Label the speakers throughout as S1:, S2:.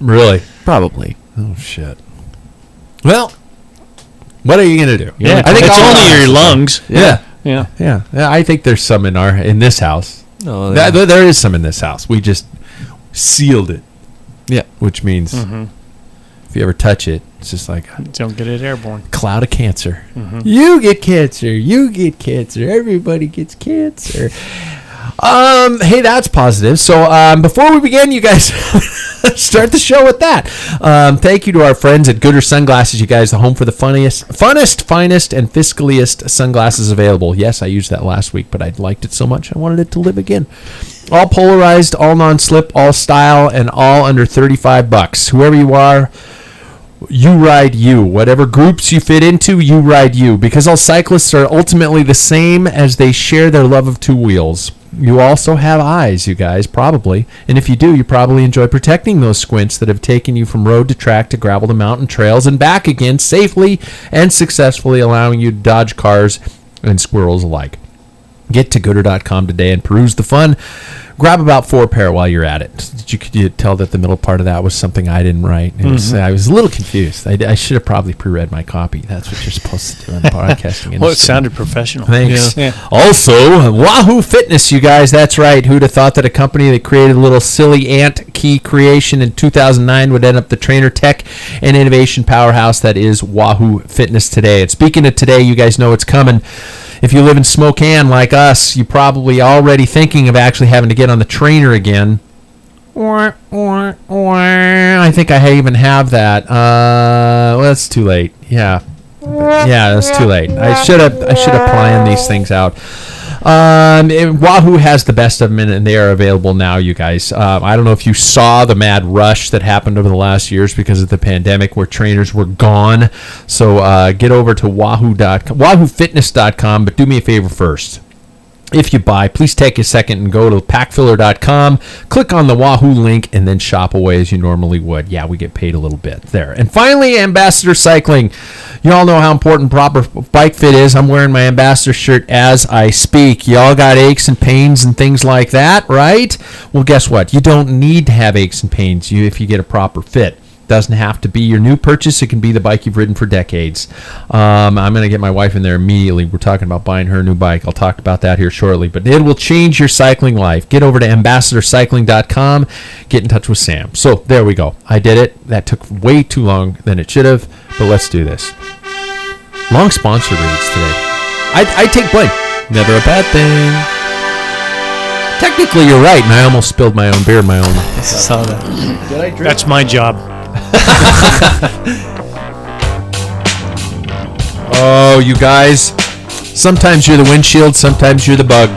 S1: Really?
S2: Probably.
S1: Oh, shit. Well, what are you going to do?
S3: Yeah,
S1: I think
S3: it's only your lungs.
S1: Yeah. I think there's some in this house.
S2: No,
S1: There is some in this house. We just sealed it.
S2: Yeah.
S1: Which means if you ever touch it, it's just like
S3: don't get it airborne.
S1: Cloud of cancer. You get cancer. You get cancer. Everybody gets cancer. Hey, that's positive. So before we begin, you guys start the show with that. Thank you to our friends at Gooder Sunglasses, you guys, the home for the funnest, finest, and fiscaliest sunglasses available. Yes, I used that last week, but I liked it so much I wanted it to live again. All polarized, all non-slip, all style, and all under $35. Whoever you are, you ride you. Whatever groups you fit into, you ride you. Because all cyclists are ultimately the same as they share their love of two wheels. You also have eyes, you guys, probably. And if you do, you probably enjoy protecting those squints that have taken you from road to track to gravel to mountain trails and back again safely and successfully, allowing you to dodge cars and squirrels alike. Get to gooder.com today and peruse the fun. Grab about 4 pair while you're at it. Could you tell that the middle part of that was something I didn't write? I was a little confused. I should have probably pre-read my copy. That's what you're supposed to do in the podcasting industry.
S3: Well, it sounded professional.
S1: Thanks.
S3: Yeah.
S1: Also, Wahoo Fitness, you guys. That's right. Who'd have thought that a company that created a little silly ant key creation in 2009 would end up the trainer tech and innovation powerhouse that is Wahoo Fitness today. And speaking of today, you guys know it's coming. If you live in Spokane like us, you're probably already thinking of actually having to get on the trainer again. I think I even have that. Well, that's too late. Yeah, that's too late. I should plan these things out. Wahoo has the best of them, and they are available now, you guys. I don't know if you saw the mad rush that happened over the last years because of the pandemic where trainers were gone. So get over to WahooFitness.com, but do me a favor first. If you buy, please take a second and go to Packfiller.com, click on the Wahoo link, and then shop away as you normally would. Yeah, we get paid a little bit there. And finally, Ambassador Cycling. You all know how important proper bike fit is. I'm wearing my Ambassador shirt as I speak. You all got aches and pains and things like that, right? Well, guess what? You don't need to have aches and pains if you get a proper fit. Doesn't have to be your new purchase. It can be the bike you've ridden for decades. I'm going to get my wife in there immediately. We're talking about buying her a new bike. I'll talk about that here shortly. But it will change your cycling life. Get over to ambassadorcycling.com. Get in touch with Sam. So there we go. I did it. That took way too long than it should have. But let's do this. Long sponsor reads today. I take blame. Never a bad thing. Technically, you're right, and I almost spilled my own beer in my own.
S3: I saw that.
S1: Did I drink?
S3: That's my job.
S1: Oh, you guys. Sometimes you're the windshield, sometimes you're the bug.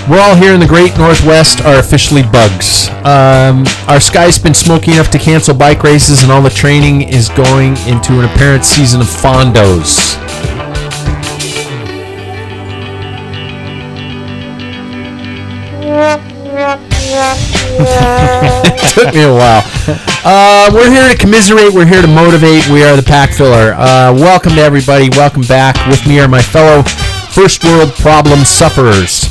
S1: We're all here in the great Northwest are officially bugs. Our sky's been smoky enough to cancel bike races, and all the training is going into an apparent season of fondos. It took me a while. We're here to commiserate. We're here to motivate. We are the Packfiller. Welcome to everybody. Welcome back. With me are my fellow first world problem sufferers.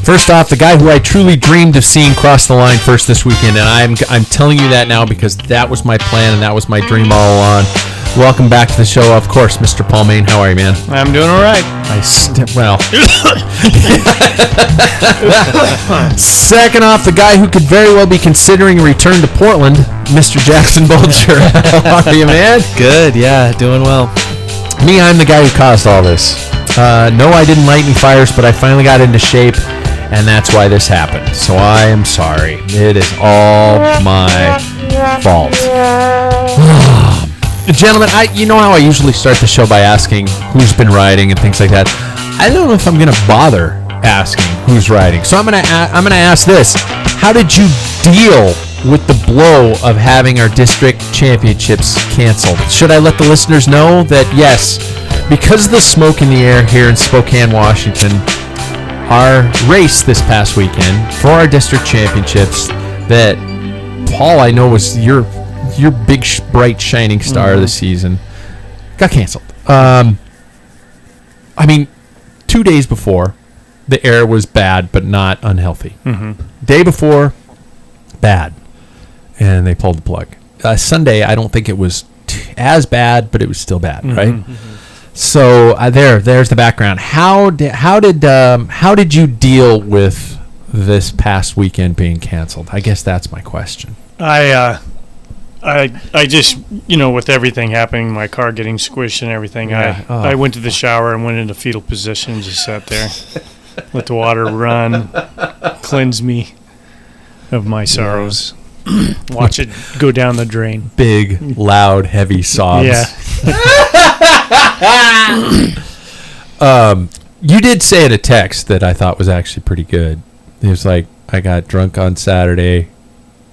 S1: First off, the guy who I truly dreamed of seeing cross the line first this weekend, and I'm telling you that now because that was my plan and that was my dream all along. Welcome back to the show, of course, Mr. Paul Main. How are you, man?
S3: I'm doing all right.
S1: Second off, the guy who could very well be considering a return to Portland, Mr. Jackson Bulger. How are you, man?
S2: Good, yeah, doing well.
S1: Me, I'm the guy who caused all this. No, I didn't light any fires, but I finally got into shape, and that's why this happened. So I am sorry. It is all my fault. Gentlemen, you know how I usually start the show by asking who's been riding and things like that. I don't know if I'm going to bother asking who's riding. So I'm going to ask this. How did you deal with the blow of having our district championships canceled? Should I let the listeners know that, yes, because of the smoke in the air here in Spokane, Washington, our race this past weekend for our district championships that, Paul, I know was your big, bright, shining star of the season, got canceled. I mean, 2 days before, the air was bad, but not unhealthy. Day before, bad. and they pulled the plug. Sunday, I don't think it was as bad, but it was still bad, right? Mm-hmm. So there's the background. How did you deal with this past weekend being canceled? I guess that's my question.
S3: I just, with everything happening, my car getting squished and everything, I went to the shower and went into fetal position and just sat there, let the water run, cleanse me of my sorrows. Watch it go down the drain.
S1: Big, loud, heavy sobs.
S3: Yeah.
S1: You did say in a text that I thought was actually pretty good. It was like, I got drunk on Saturday.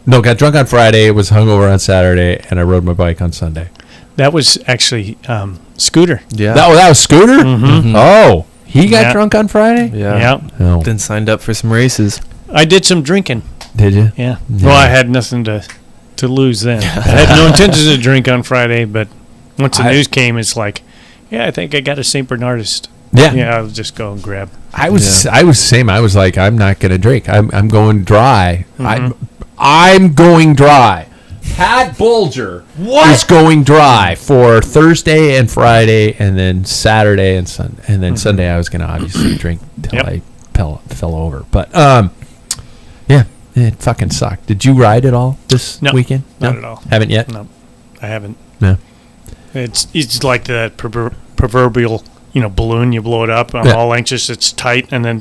S1: No, got drunk on Friday, was hungover on Saturday, and I rode my bike on Sunday.
S3: That was actually Scooter.
S2: Yeah.
S1: That was Scooter?
S3: Mm-hmm.
S1: Oh, he got drunk on Friday?
S2: Yeah.
S1: Oh.
S2: Then signed up for some races.
S3: I did some drinking.
S1: Did you?
S3: Yeah. Well, I had nothing to lose then. I had no intentions to drink on Friday, but once the news came, it's like, I think I got a St. Bernardist.
S1: Yeah.
S3: Yeah, I'll just go and grab.
S1: I was the same. I was like, I'm not going to drink. I'm going dry.
S3: Mm-hmm.
S1: I'm going dry. Pat Bulger is going dry for Thursday and Friday, and then Saturday and Sunday. And then Sunday I was going to obviously drink till I fell over. But, yeah. It fucking sucked. Did you ride at all this weekend?
S3: Not at all.
S1: Haven't yet?
S3: No, I haven't.
S1: No.
S3: It's like that proverbial, balloon. You blow it up. I'm all anxious. It's tight, and then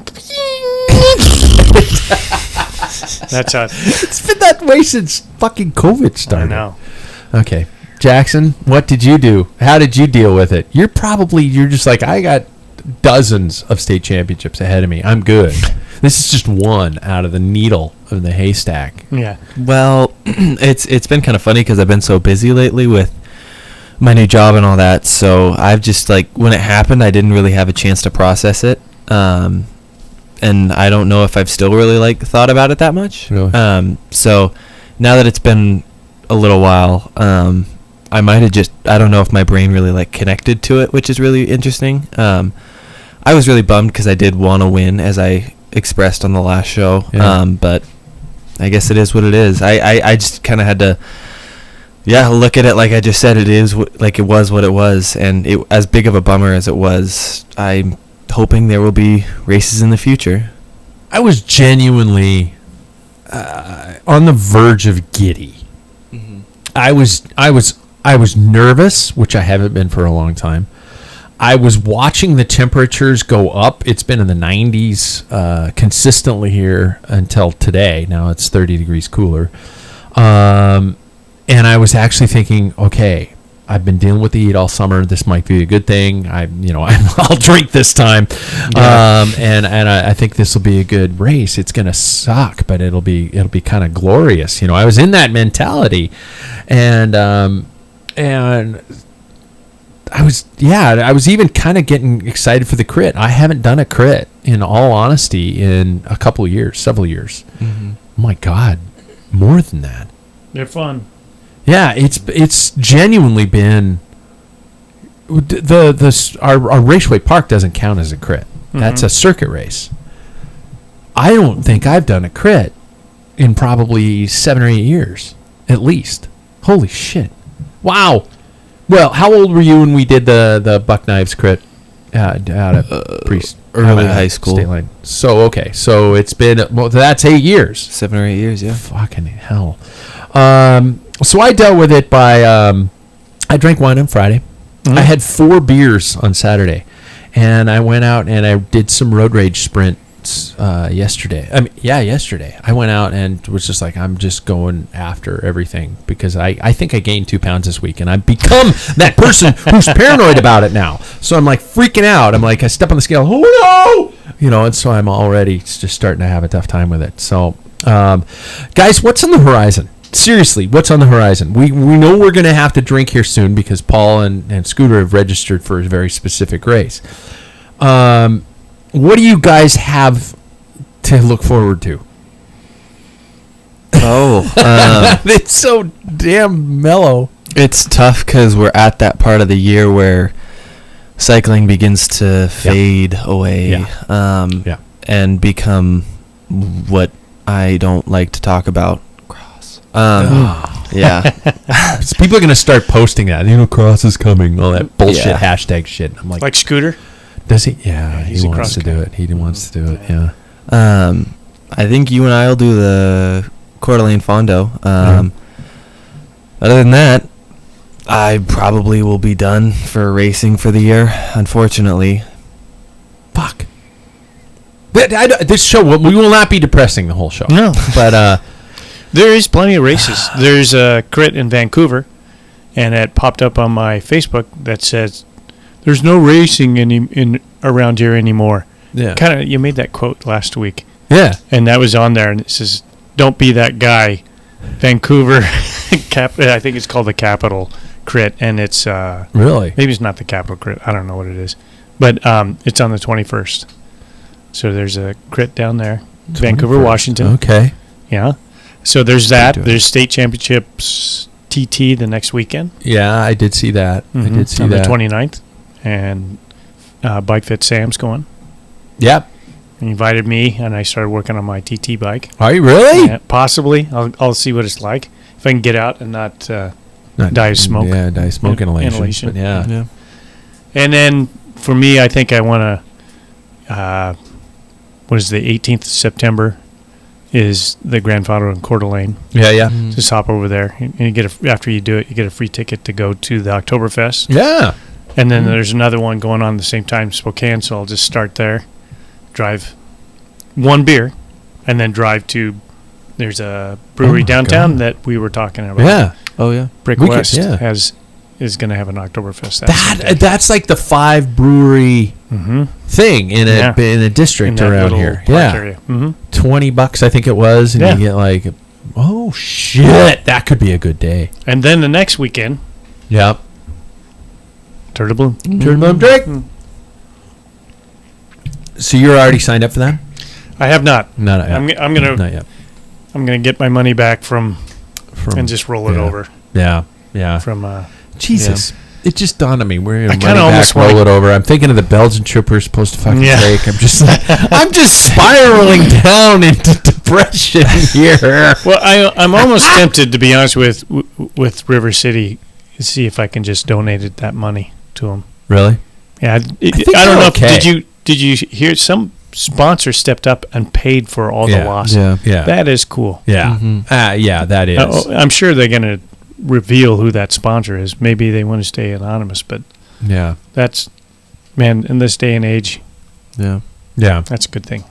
S3: that's how.
S1: It's been that way since fucking COVID started.
S3: I know.
S1: Okay, Jackson, what did you do? How did you deal with it? You're just like, I got dozens of state championships ahead of me. I'm good. This is just one out of the needle of the haystack.
S3: Yeah.
S2: Well, it's been kind of funny because I've been so busy lately with my new job and all that. So I've just when it happened, I didn't really have a chance to process it. And I don't know if I've still really thought about it that much.
S1: Really?
S2: So now that it's been a little while, I might have I don't know if my brain really connected to it, which is really interesting. I was really bummed because I did want to win, as I expressed on the last show.
S1: Yeah.
S2: But I guess it is what it is. I just kind of had to, look at it like I just said. It is it was what it was, and it as big of a bummer as it was. I'm hoping there will be races in the future.
S1: I was genuinely on the verge of giddy. Mm-hmm. I was nervous, which I haven't been for a long time. I was watching the temperatures go up. It's been in the 90s consistently here until today. Now it's 30 degrees cooler. And I was actually thinking, okay, I've been dealing with the heat all summer. This might be a good thing. I'll drink this time. Yeah. And I think this will be a good race. It's going to suck, but it'll be kind of glorious. I was in that mentality, and I was even kind of getting excited for the crit. I haven't done a crit, in all honesty, in a couple of years, several years. Mm-hmm. Oh my God, more than that.
S3: They're fun.
S1: Yeah, it's genuinely been our Raceway Park doesn't count as a crit. Mm-hmm. That's a circuit race. I don't think I've done a crit in probably 7 or 8 years, at least. Holy shit! Wow. Well, how old were you when we did the Buck Knives crit out of
S2: early high school?
S1: State line. So it's been that's 8 years.
S2: 7 or 8 years, yeah.
S1: Fucking hell. So I dealt with it by I drank wine on Friday. Mm-hmm. I had 4 beers on Saturday, and I went out and I did some road rage sprints yesterday. Yesterday. I went out and was just like, I'm just going after everything because I think I gained 2 pounds this week, and I've become that person who's paranoid about it now. So I'm freaking out. I'm I step on the scale. Oh no! And so I'm already just starting to have a tough time with it. So, guys, what's on the horizon? Seriously, what's on the horizon? We know we're going to have to drink here soon because Paul and Scooter have registered for a very specific race. What do you guys have to look forward to? It's so damn mellow.
S2: It's tough because we're at that part of the year where cycling begins to fade away and become what I don't like to talk about. Yeah.
S1: So people are going to start posting that. Cross is coming. All that bullshit hashtag shit. I'm
S3: like Scooter.
S1: Does he? Yeah,
S3: he's
S1: he wants to do it. He wants to do it. Yeah.
S2: I think you and I will do the Coeur d'Alene Fondo. Other than that, I probably will be done for racing for the year, unfortunately.
S1: Fuck. This show, we will not be depressing the whole show.
S3: No.
S1: But
S3: there is plenty of races. There's a crit in Vancouver, and it popped up on my Facebook that says, "There's no racing in around here anymore."
S1: Yeah.
S3: Kind of, you made that quote last week.
S1: Yeah.
S3: And that was on there, and it says, "Don't be that guy." Vancouver, I think it's called the Capital Crit, and it's
S1: really,
S3: maybe it's not the Capital Crit. I don't know what it is, but it's on the 21st. So there's a crit down there, 21st. Vancouver, Washington.
S1: Okay.
S3: Yeah. So there's that. There's state championships TT the next weekend.
S1: Yeah, I did see that.
S3: Mm-hmm.
S1: I did see
S3: on
S1: that.
S3: On the 29th. And Bike Fit Sam's going.
S1: Yep.
S3: He invited me, and I started working on my TT bike.
S1: Are you really?
S3: Yeah, possibly. I'll see what it's like. If I can get out and not die of smoke.
S1: Yeah, die of smoke inhalation. But
S2: yeah.
S3: And then for me, I think I want to, what is the 18th of September is the Grand Fondo in Coeur d'Alene.
S1: Yeah.
S3: Just hop over there. And you get after you do it, you get a free ticket to go to the Oktoberfest.
S1: Yeah.
S3: And then there's another one going on at the same time in Spokane, so I'll just start there, drive one beer, and then drive to, there's a brewery downtown that we were talking about.
S1: Yeah.
S2: Oh, yeah.
S3: Brick West is going to have an Oktoberfest.
S1: That's like the 5 brewery thing in a district
S3: in
S1: around here.
S3: Yeah. Area. Mm-hmm.
S1: $20, I think it was, and you get like, oh shit, that could be a good day.
S3: And then the next weekend.
S1: Yep.
S3: Turtle Bloom.
S1: Turtle Bloom drink. Mm-hmm. So you're already signed up for that?
S3: I have not.
S1: Not yet.
S3: I'm gonna.
S1: Not yet.
S3: I'm gonna get my money back from and just roll it over.
S1: Yeah.
S3: From
S1: Jesus. It just dawned on me. We're going to
S3: almost
S1: roll it over. I'm thinking of the Belgian troopers supposed to fucking take. I'm just spiraling down into depression here.
S3: Well, I'm almost tempted, to be honest with River City, to see if I can just donate that money to them.
S1: Really?
S3: Yeah. I don't know. Okay. Did you hear some sponsor stepped up and paid for all the loss?
S2: Yeah.
S3: That is cool.
S1: Yeah. Mm-hmm. That is.
S3: I'm sure they're going to reveal who that sponsor is. Maybe they want to stay anonymous, but that's, man, in this day and age, that's a good thing.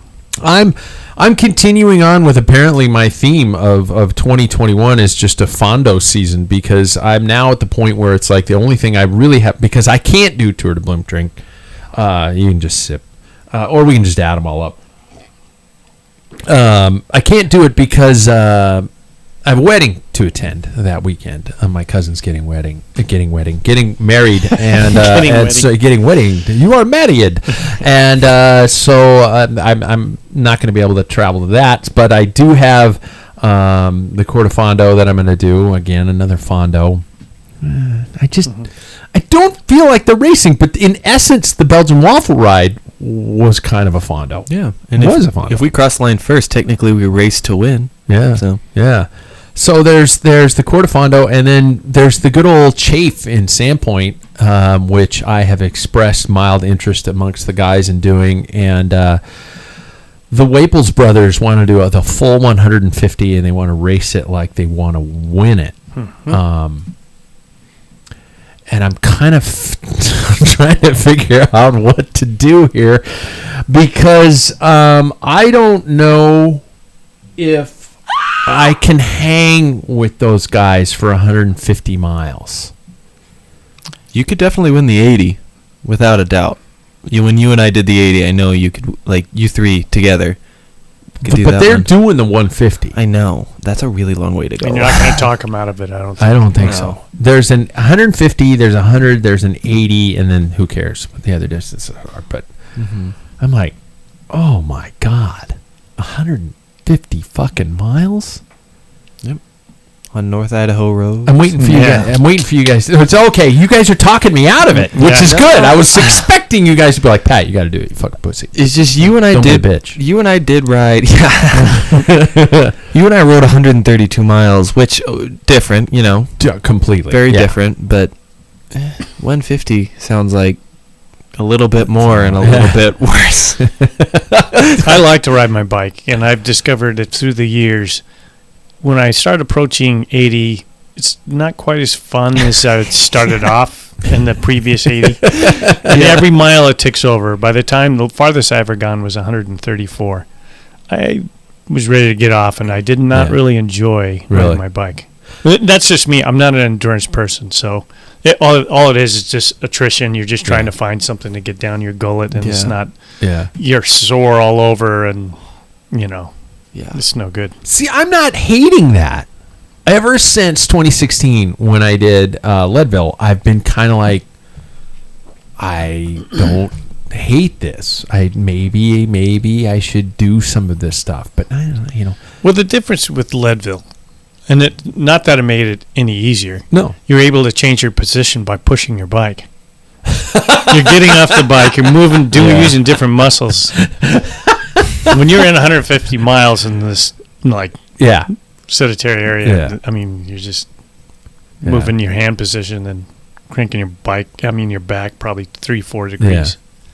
S1: I'm continuing on with apparently my theme of 2021 is just a Fondo season, because I'm now at the point where it's like the only thing I really have, because I can't do Tour de Bloom drink. You can just sip, or we can just add them all up. I can't do it because I have a wedding to attend that weekend. My cousin's getting married, and so getting wedding. You are married, and so I'm not going to be able to travel to that. But I do have the Coeur de Fondo that I'm going to do again, another Fondo. I don't feel like they're racing, but in essence, the Belgian waffle ride was kind of a Fondo.
S2: Yeah,
S1: and it was a Fondo.
S2: If we cross the line first, technically we race to win.
S1: Yeah. So there's the Coeur de Fondo, and then there's the good old Chafe in Sandpoint, which I have expressed mild interest amongst the guys in doing, and the Waples brothers want to do the full 150, and they want to race it like they want to win it. Mm-hmm. And I'm kind of trying to figure out what to do here, because I don't know if I can hang with those guys for 150 miles.
S2: You could definitely win the 80, without a doubt. When you and I did the 80, I know you could, like, you three together.
S1: But they're doing the 150.
S2: I know. That's a really long way to go.
S3: And you're not going to talk them out of it, I don't think.
S1: I don't think so. There's an 150, there's 100, there's an 80, and then who cares what the other distances are. But I'm like, oh my God, 150 fucking miles?
S2: Yep. on North Idaho Road.
S1: I'm waiting for you guys. I'm waiting for you guys. It's okay. You guys are talking me out of it, which is good. I was expecting you guys to be like, Pat, you got to do it, you fucking pussy.
S2: It's just you and I
S1: Don't
S2: did.
S1: be a bitch.
S2: You and I did ride. Yeah. You and I rode 132 miles, which different,
S1: Completely.
S2: very different. But 150 sounds like a little bit more and a little bit worse.
S3: I like to ride my bike, and I've discovered that through the years, when I start approaching 80, it's not quite as fun as I started off in the previous 80. And every mile it ticks over. By the time the farthest I ever gone was 134, I was ready to get off, and I did not really enjoy riding my bike. That's just me. I'm not an endurance person, so all it is just attrition. You're just trying to find something to get down your gullet, and it's not. Yeah. You're sore all over, and it's no good.
S1: See, I'm not hating that. Ever since 2016, when I did Leadville, I've been kind of like, I don't hate this. Maybe I should do some of this stuff, but I don't know,
S3: Well, the difference with Leadville, and not that it made it any easier.
S1: No,
S3: you're able to change your position by pushing your bike. You're getting off the bike. You're moving, using different muscles. When you're in 150 miles in this sedentary area, I mean, you're just moving your hand position and cranking your bike. I mean, your back probably 3-4 degrees.
S1: Yeah.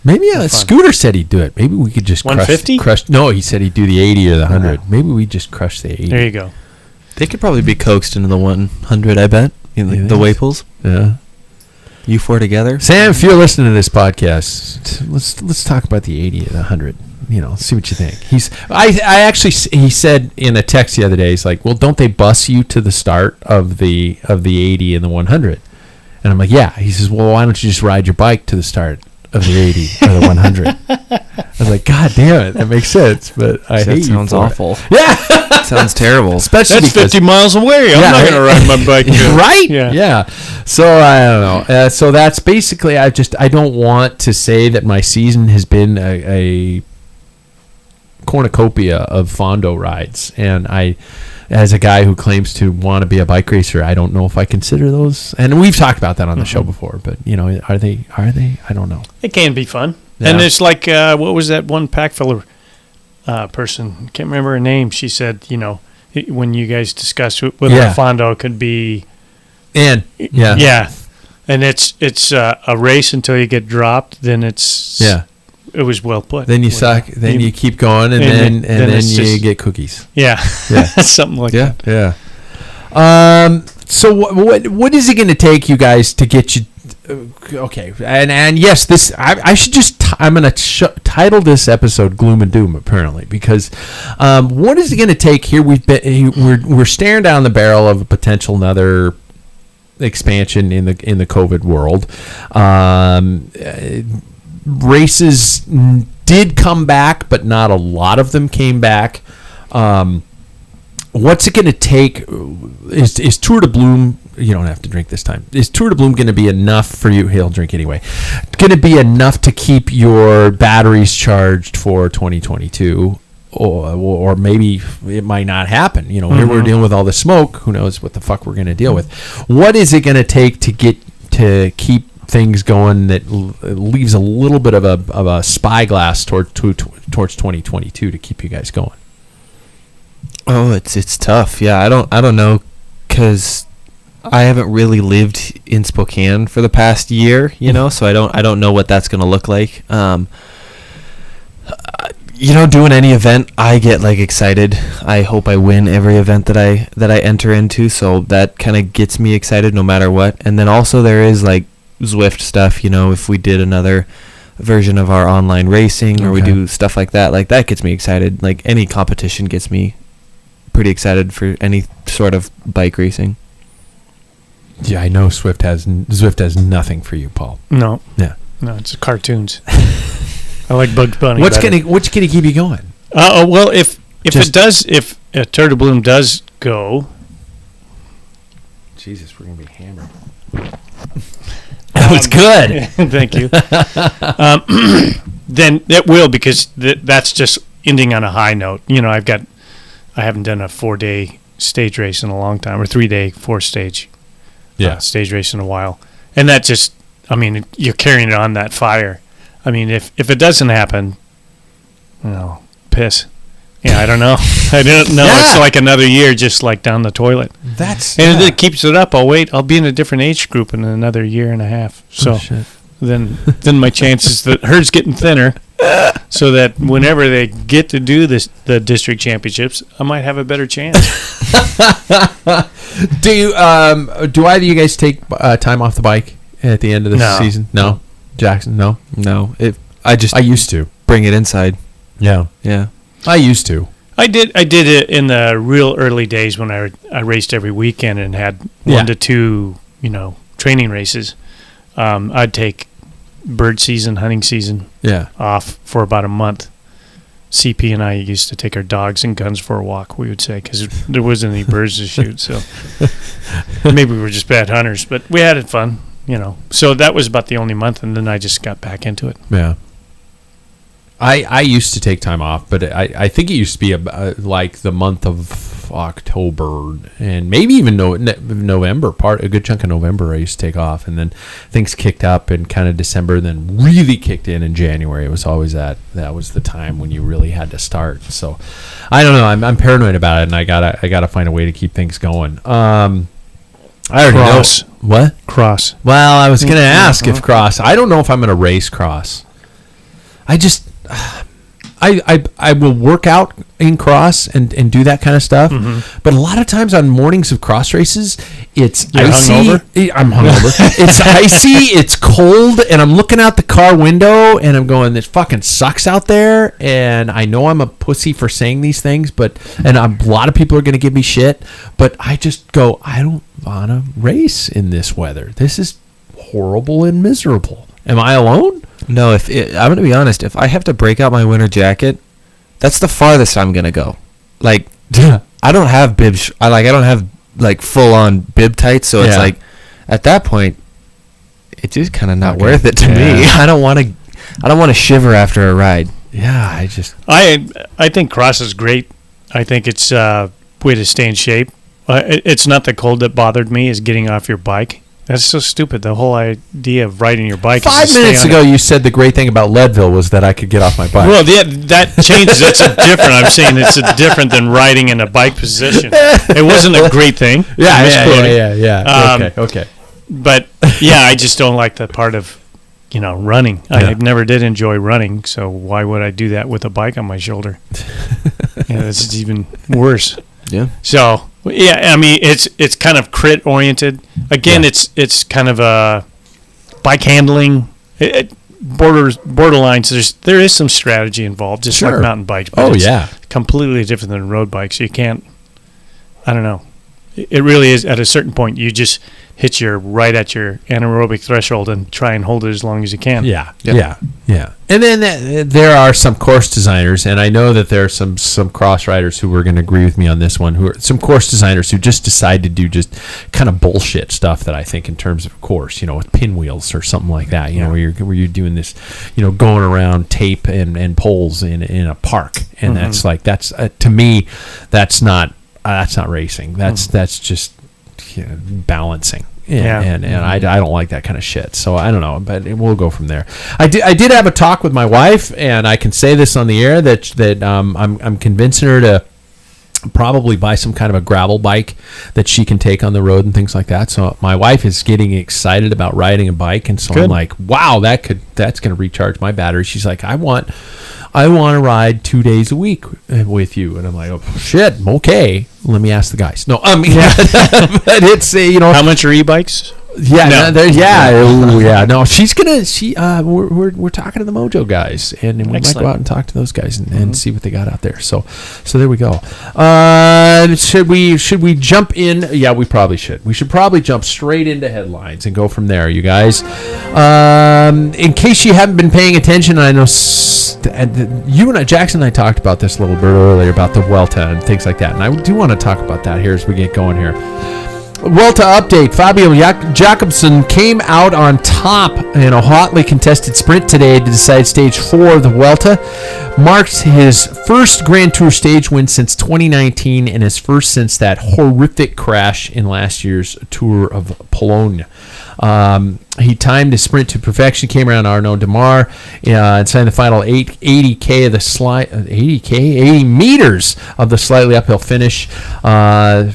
S1: Maybe Scooter said he'd do it. Maybe we could just
S3: 150?
S1: crush. No, he said he'd do the 80 or the 100. Yeah. Maybe we just crush the 80.
S3: There you go.
S2: They could probably be coaxed into the 100, I bet, in the Waples.
S1: Yeah.
S2: You four together.
S1: Sam, if you're listening to this podcast, let's talk about the 80 and the 100. See what you think. He said in a text the other day, he's like, well, don't they bus you to the start of the 80 and the 100? And I'm like, yeah. He says, well, why don't you just ride your bike to the start of the 80 or the 100? I was like, God damn it, that makes sense, but I hate you. That
S2: sounds awful.
S1: Yeah.
S2: Sounds terrible.
S1: Especially
S3: that's 50 miles away. I'm not going to ride my bike.
S1: Right? Yeah. So I don't know. So that's basically, I don't want to say that my season has been a cornucopia of Fondo rides, and I, as a guy who claims to want to be a bike racer, I don't know if I consider those, and we've talked about that on the show before, but are they I don't know.
S3: It can be fun. And it's like what was that one Packfiller person, can't remember her name, she said when you guys discussed whether a Fondo could be and it's a race until you get dropped, then it's it was well put.
S1: Then you suck. Then you keep going, and then you get cookies.
S3: Yeah, something like that.
S1: Yeah. So what is it going to take you guys to get you? Okay, and yes, this I should just I'm going to title this episode "Gloom and Doom" apparently, because what is it going to take here? We're staring down the barrel of a potential another expansion in the COVID world. Races did come back, but not a lot of them came back. What's it going to take? Is Tour de Bloom? You don't have to drink this time. Is Tour de Bloom going to be enough for you? He'll drink anyway. Going to be enough to keep your batteries charged for 2022, or maybe it might not happen. Here we're dealing with all the smoke. Who knows what the fuck we're going to deal with? What is it going to take to keep things going that leaves a little bit of a spyglass towards 2022 to keep you guys going?
S2: Oh, it's tough. Yeah, I don't know, because I haven't really lived in Spokane for the past year, so I don't know what that's going to look like. Doing any event, I get excited. I hope I win every event that I enter into, so that kind of gets me excited no matter what. And then also there is Zwift stuff, if we did another version of our online racing, or we do stuff like that gets me excited. Any competition gets me pretty excited for any sort of bike racing.
S1: Yeah, I know Zwift has nothing for you, Paul.
S3: No.
S1: Yeah.
S3: No, it's cartoons. I like Bugs Bunny.
S1: What's gonna keep you going?
S3: Well, if Tour de Bloom does go,
S1: Jesus, we're gonna be hammered. That was good.
S3: Thank you. Then it will, because that's just ending on a high note. I haven't done a 4-day stage race in a long time, or 3-day, 4-stage stage race in a while. And that just, I mean, you're carrying it on that fire. I mean, if it doesn't happen, piss. Yeah, I don't know. I don't know. Yeah. It's like another year just like down the toilet. If it keeps it up, I'll be in a different age group in another year and a half. So then my chances that herd's getting thinner, so that whenever they get to do the district championships, I might have a better chance.
S1: Do either of you guys take time off the bike at the end of the season? No. Jackson, no.
S2: I used to bring it inside.
S1: Yeah. I used to.
S3: I did it in the real early days when I raced every weekend and had 1 to 2, training races. I'd take bird season, hunting season off for about a month. CP and I used to take our dogs and guns for a walk, we would say, because there wasn't any birds to shoot. So maybe we were just bad hunters, but we had it fun, So that was about the only month, and then I just got back into it.
S1: Yeah. I used to take time off, but I think it used to be like the month of October and maybe even November. A good chunk of November I used to take off, and then things kicked up in kind of December, then really kicked in January. It was always that was the time when you really had to start. So I don't know. I'm paranoid about it, and I gotta find a way to keep things going. I already know. What?
S3: Cross.
S1: Well, I was gonna ask if cross. I don't know if I'm gonna race cross. I will work out in cross and do that kind of stuff, but a lot of times on mornings of cross races, it's icy. I'm hungover. It's icy, it's cold, and I'm looking out the car window and I'm going, this fucking sucks out there, and I know I'm a pussy for saying these things, and a lot of people are going to give me shit, but I just go, I don't want to race in this weather. This is horrible and miserable. Am I alone?
S2: No, I'm going to be honest. If I have to break out my winter jacket, that's the farthest I'm going to go. Like, I don't have bibs. I don't have like full on bib tights. So it's like, at that point, it's just kind of not worth it to me. I don't want to shiver after a ride.
S1: Yeah,
S3: I think cross is great. I think it's a way to stay in shape. It's not the cold that bothered me. Is getting off your bike. That's so stupid. The whole idea of riding your bike.
S1: 5 minutes ago, you said the great thing about Leadville was that I could get off my bike.
S3: Well, that changes. That's different. I'm saying it's different than riding in a bike position. It wasn't a great thing.
S1: Yeah. Okay.
S3: But I just don't like that part of, running. I never did enjoy running, so why would I do that with a bike on my shoulder? It's even worse.
S2: Yeah.
S3: So. Yeah, I mean it's kind of crit oriented. Again, it's kind of a bike handling. Borderline. So there is some strategy involved, just like mountain bikes. But it's completely different than road bikes. So you can't. I don't know. It really is. At a certain point, you just hit right at your anaerobic threshold and try and hold it as long as you can.
S1: Yeah. And then there are some course designers, and I know that there are some cross riders who are going to agree with me on this one, who are some course designers who just decide to do just kind of bullshit stuff that I think in terms of a course, with pinwheels or something like that, where you're doing this, going around tape and poles in a park, and that's to me, that's not racing. That's just balancing. And I don't like that kind of shit. So I don't know, but we'll go from there. I did have a talk with my wife, and I can say this on the air that I'm convincing her to probably buy some kind of a gravel bike that she can take on the road and things like that. So my wife is getting excited about riding a bike, and so I'm like, wow, that's going to recharge my battery. She's like, I want to ride 2 days a week with you. And I'm like, oh, shit, okay. Let me ask the guys. No, but it's,
S3: How much are e-bikes?
S1: Yeah, no, she's going to, we're talking to the Mojo guys, and we might go out and talk to those guys and see what they got out there. So there we go. Should we jump in? Yeah, we probably should. We should probably jump straight into headlines and go from there, you guys. In case you haven't been paying attention, I know Jackson and I talked about this a little bit earlier about the Vuelta and things like that, and I do want to talk about that here as we get going here. Vuelta update. Fabio Jakobsen came out on top in a hotly contested sprint today to decide stage 4 of the Vuelta. Marked his first Grand Tour stage win since 2019 and his first since that horrific crash in last year's Tour of Pologne. He timed his sprint to perfection, came around Arnaud Demar, and signed the final 80 meters of the slightly uphill finish, and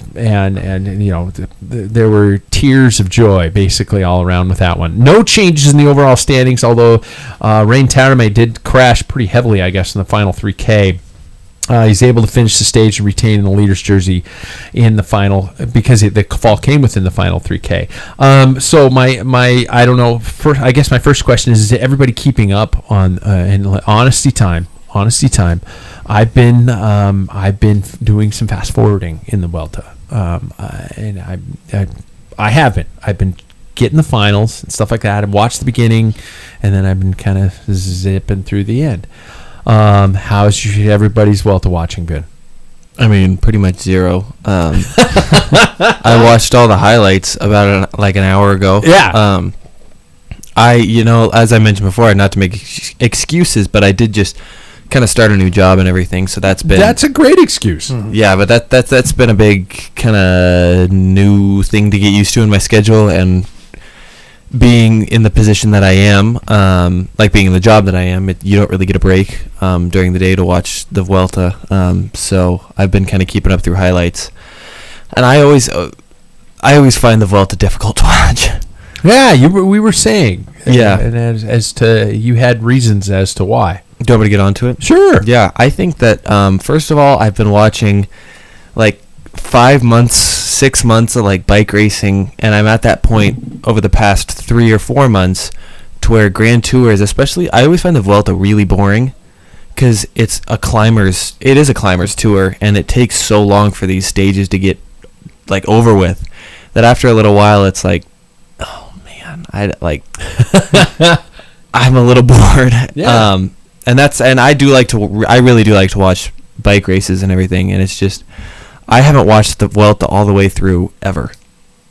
S1: you know there were tears of joy basically all around with that one. No changes in the overall standings, although Rein Tarame did crash pretty heavily, I guess, in the final 3K. He's able to finish the stage and retain the leader's jersey in the final because the fall came within the final 3K. So my I don't know. I guess my first question is everybody keeping up on in honesty time? I've been doing some fast forwarding in the Vuelta, and I haven't. I've been getting the finals and stuff like that. I've watched the beginning, and then I've been kind of zipping through the end. How's everybody's Vuelta watching been?
S2: I mean, pretty much zero. I watched all the highlights about an hour ago.
S1: Yeah.
S2: As I mentioned before, not to make excuses, but I did just kind of start a new job and everything, so that's
S1: a great excuse.
S3: Mm-hmm.
S2: Yeah, but that's been a big kind of new thing to get used to in my schedule, and being in the position that I am, like being in the job that I am, you don't really get a break during the day to watch the Vuelta. So I've been kind of keeping up through highlights, and I always find the Vuelta difficult to watch.
S1: Yeah, we were saying.
S2: Yeah,
S1: and as to you had reasons as to why.
S2: Do you want me to get onto it?
S1: Sure.
S2: Yeah, I think that first of all, I've been watching like 5 months, 6 months of like bike racing, and I'm at that point over the past 3 or 4 months to where Grand Tours, especially, I always find the Vuelta really boring because it is a climbers tour, and it takes so long for these stages to get like over with that after a little while it's like, oh man, I'm a little bored.
S1: Yeah.
S2: And I really do like to watch bike races and everything, and it's just I haven't watched the Vuelta all the way through ever.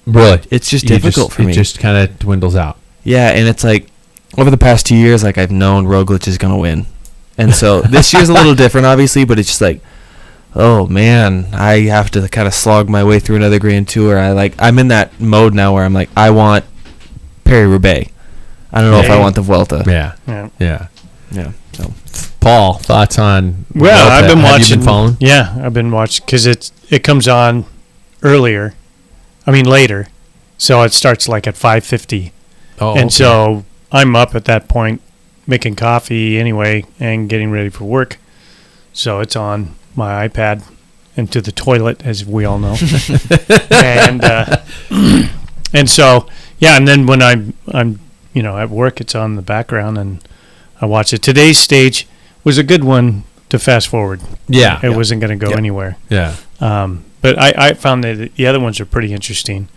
S1: Really?
S2: It's just difficult for me.
S1: It just kind of dwindles out.
S2: Yeah, and it's like over the past 2 years, like I've known Roglic is going to win. And so this year's a little different, obviously, but it's just like, oh man, I have to kind of slog my way through another Grand Tour. I'm in that mode now where I'm like, I want Paris-Roubaix. I don't know if I want the Vuelta.
S1: Yeah.
S2: So,
S1: Paul, thoughts on?
S3: Well,
S1: Vuelta?
S3: I've been watching.
S1: Have you been following?
S3: Yeah, I've been watching because it comes on later, so it starts like at 5:50.
S1: Oh,
S3: and so I'm up at that point making coffee anyway and getting ready for work. So it's on my iPad and to the toilet, as we all know. and so yeah, and then when I'm at work, it's on the background and I watch it. Today's stage was a good one to fast forward.
S1: Yeah.
S3: It wasn't going to go anywhere.
S1: Yeah.
S3: But I found that the other ones are pretty interesting.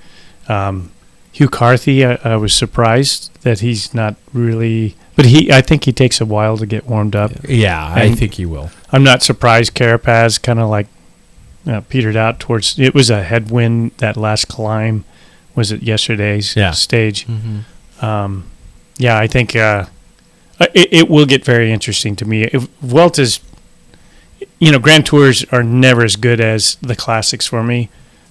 S3: Hugh Carthy, I was surprised that he's not really, but I think he takes a while to get warmed up.
S1: Yeah, I think he will.
S3: I'm not surprised Carapaz kind of like petered out towards, it was a headwind that last climb. Was it yesterday's stage?
S2: mm-hmm.
S3: I think it will get very interesting to me. If Vuelta's, Grand Tours are never as good as the classics for me,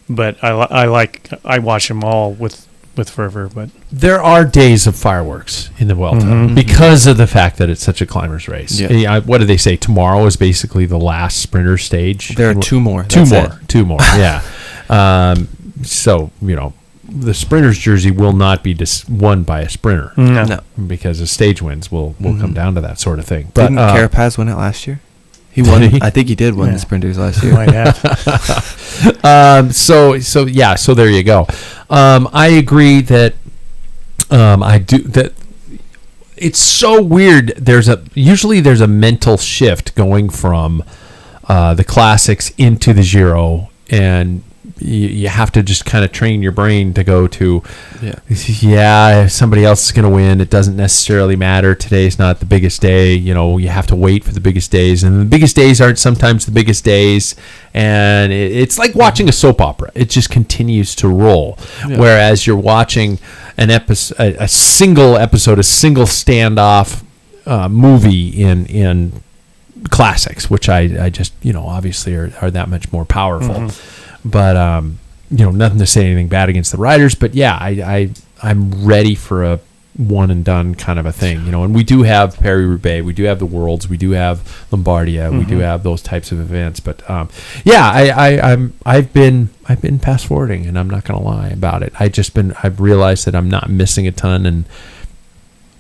S3: but I watch them all with fervor. But
S1: there are days of fireworks in the Vuelta because of the fact that it's such a climbers race.
S2: Yeah.
S1: What do they say? Tomorrow is basically the last sprinter stage.
S2: There are two more.
S1: Two more. Yeah. So the sprinter's jersey will not be won by a sprinter.
S3: No.
S1: Because the stage wins will come down to that sort of thing. But
S2: didn't Carapaz win it last year? He won. I think he did win the sprinters last year.
S3: Might have.
S1: So there you go. I agree that that it's so weird. There's a mental shift going from the classics into the Giro, and you have to just kind of train your brain to go to, if somebody else is going to win, it doesn't necessarily matter. Today's not the biggest day. You have to wait for the biggest days, and the biggest days aren't sometimes the biggest days. And it's like watching a soap opera. It just continues to roll. Yeah. Whereas you're watching an episode, a single episode, a single standoff movie in classics, which I just obviously are that much more powerful. But nothing to say anything bad against the riders, but I'm ready for a one and done kind of a thing, and we do have Paris-Roubaix, we do have the Worlds, we do have Lombardia, we do have those types of events, but I've been fast forwarding, and I'm not going to lie about it. I've realized that I'm not missing a ton, and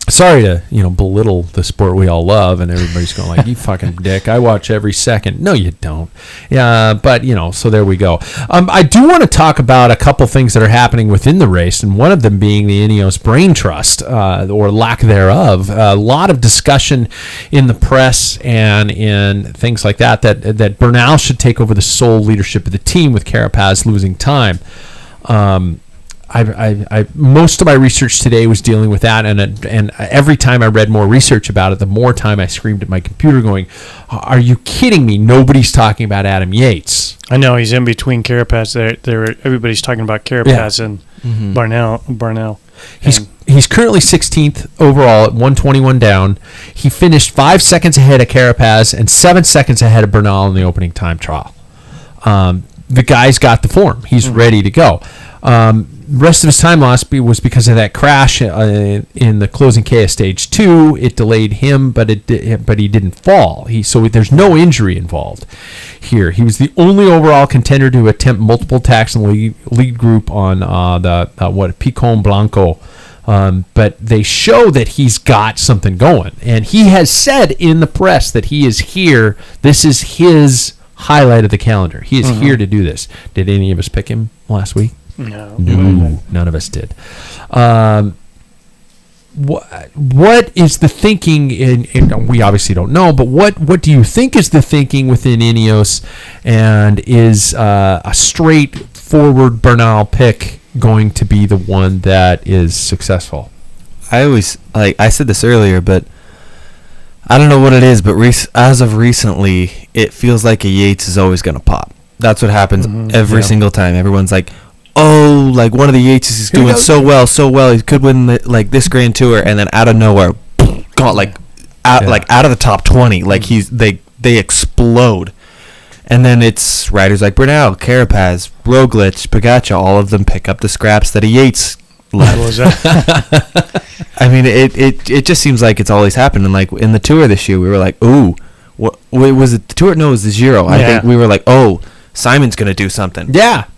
S1: sorry to belittle the sport we all love, and everybody's going like, you fucking dick, I watch every second. No, you don't. Yeah, but so there we go. I do want to talk about a couple things that are happening within the race, and one of them being the Ineos Brain Trust, or lack thereof. A lot of discussion in the press and in things like that Bernal should take over the sole leadership of the team, with Carapaz losing time. I most of my research today was dealing with that, and every time I read more research about it, the more time I screamed at my computer going, are you kidding me? Nobody's talking about Adam Yates.
S3: I know, he's in between Carapaz. Everybody's talking about Carapaz and Bernal.
S1: He's currently 16th overall at 121 down. He finished 5 seconds ahead of Carapaz and 7 seconds ahead of Bernal in the opening time trial. The guy's got the form. He's ready to go. Rest of his time loss was because of that crash in the closing K of Stage 2. It delayed him, but he didn't fall. So there's no injury involved here. He was the only overall contender to attempt multiple attacks in the lead group on the Picon Blanco. But they show that he's got something going, and he has said in the press that he is here. This is his highlight of the calendar. He is here to do this. Did any of us pick him last week?
S3: No,
S1: none of us did. What is the thinking in we obviously don't know, but what do you think is the thinking within Ineos, and is a straightforward Bernal pick going to be the one that is successful?
S2: I said this earlier, but I don't know what it is, but as of recently, it feels like a Yates is always going to pop. That's what happens every single time. Everyone's like, oh, like one of the Yates is doing so well. He could win this Grand Tour, and then out of nowhere, gone out of the top 20. Like they explode, and then it's riders like Bernal, Carapaz, Roglic, Pogačar. All of them pick up the scraps that a Yates left. I mean, it just seems like it's always happening. Like in the Tour this year, we were like, ooh, what was it? The Tour? No, it was the Giro. I think we were like, oh, Simon's gonna do something.
S1: Yeah.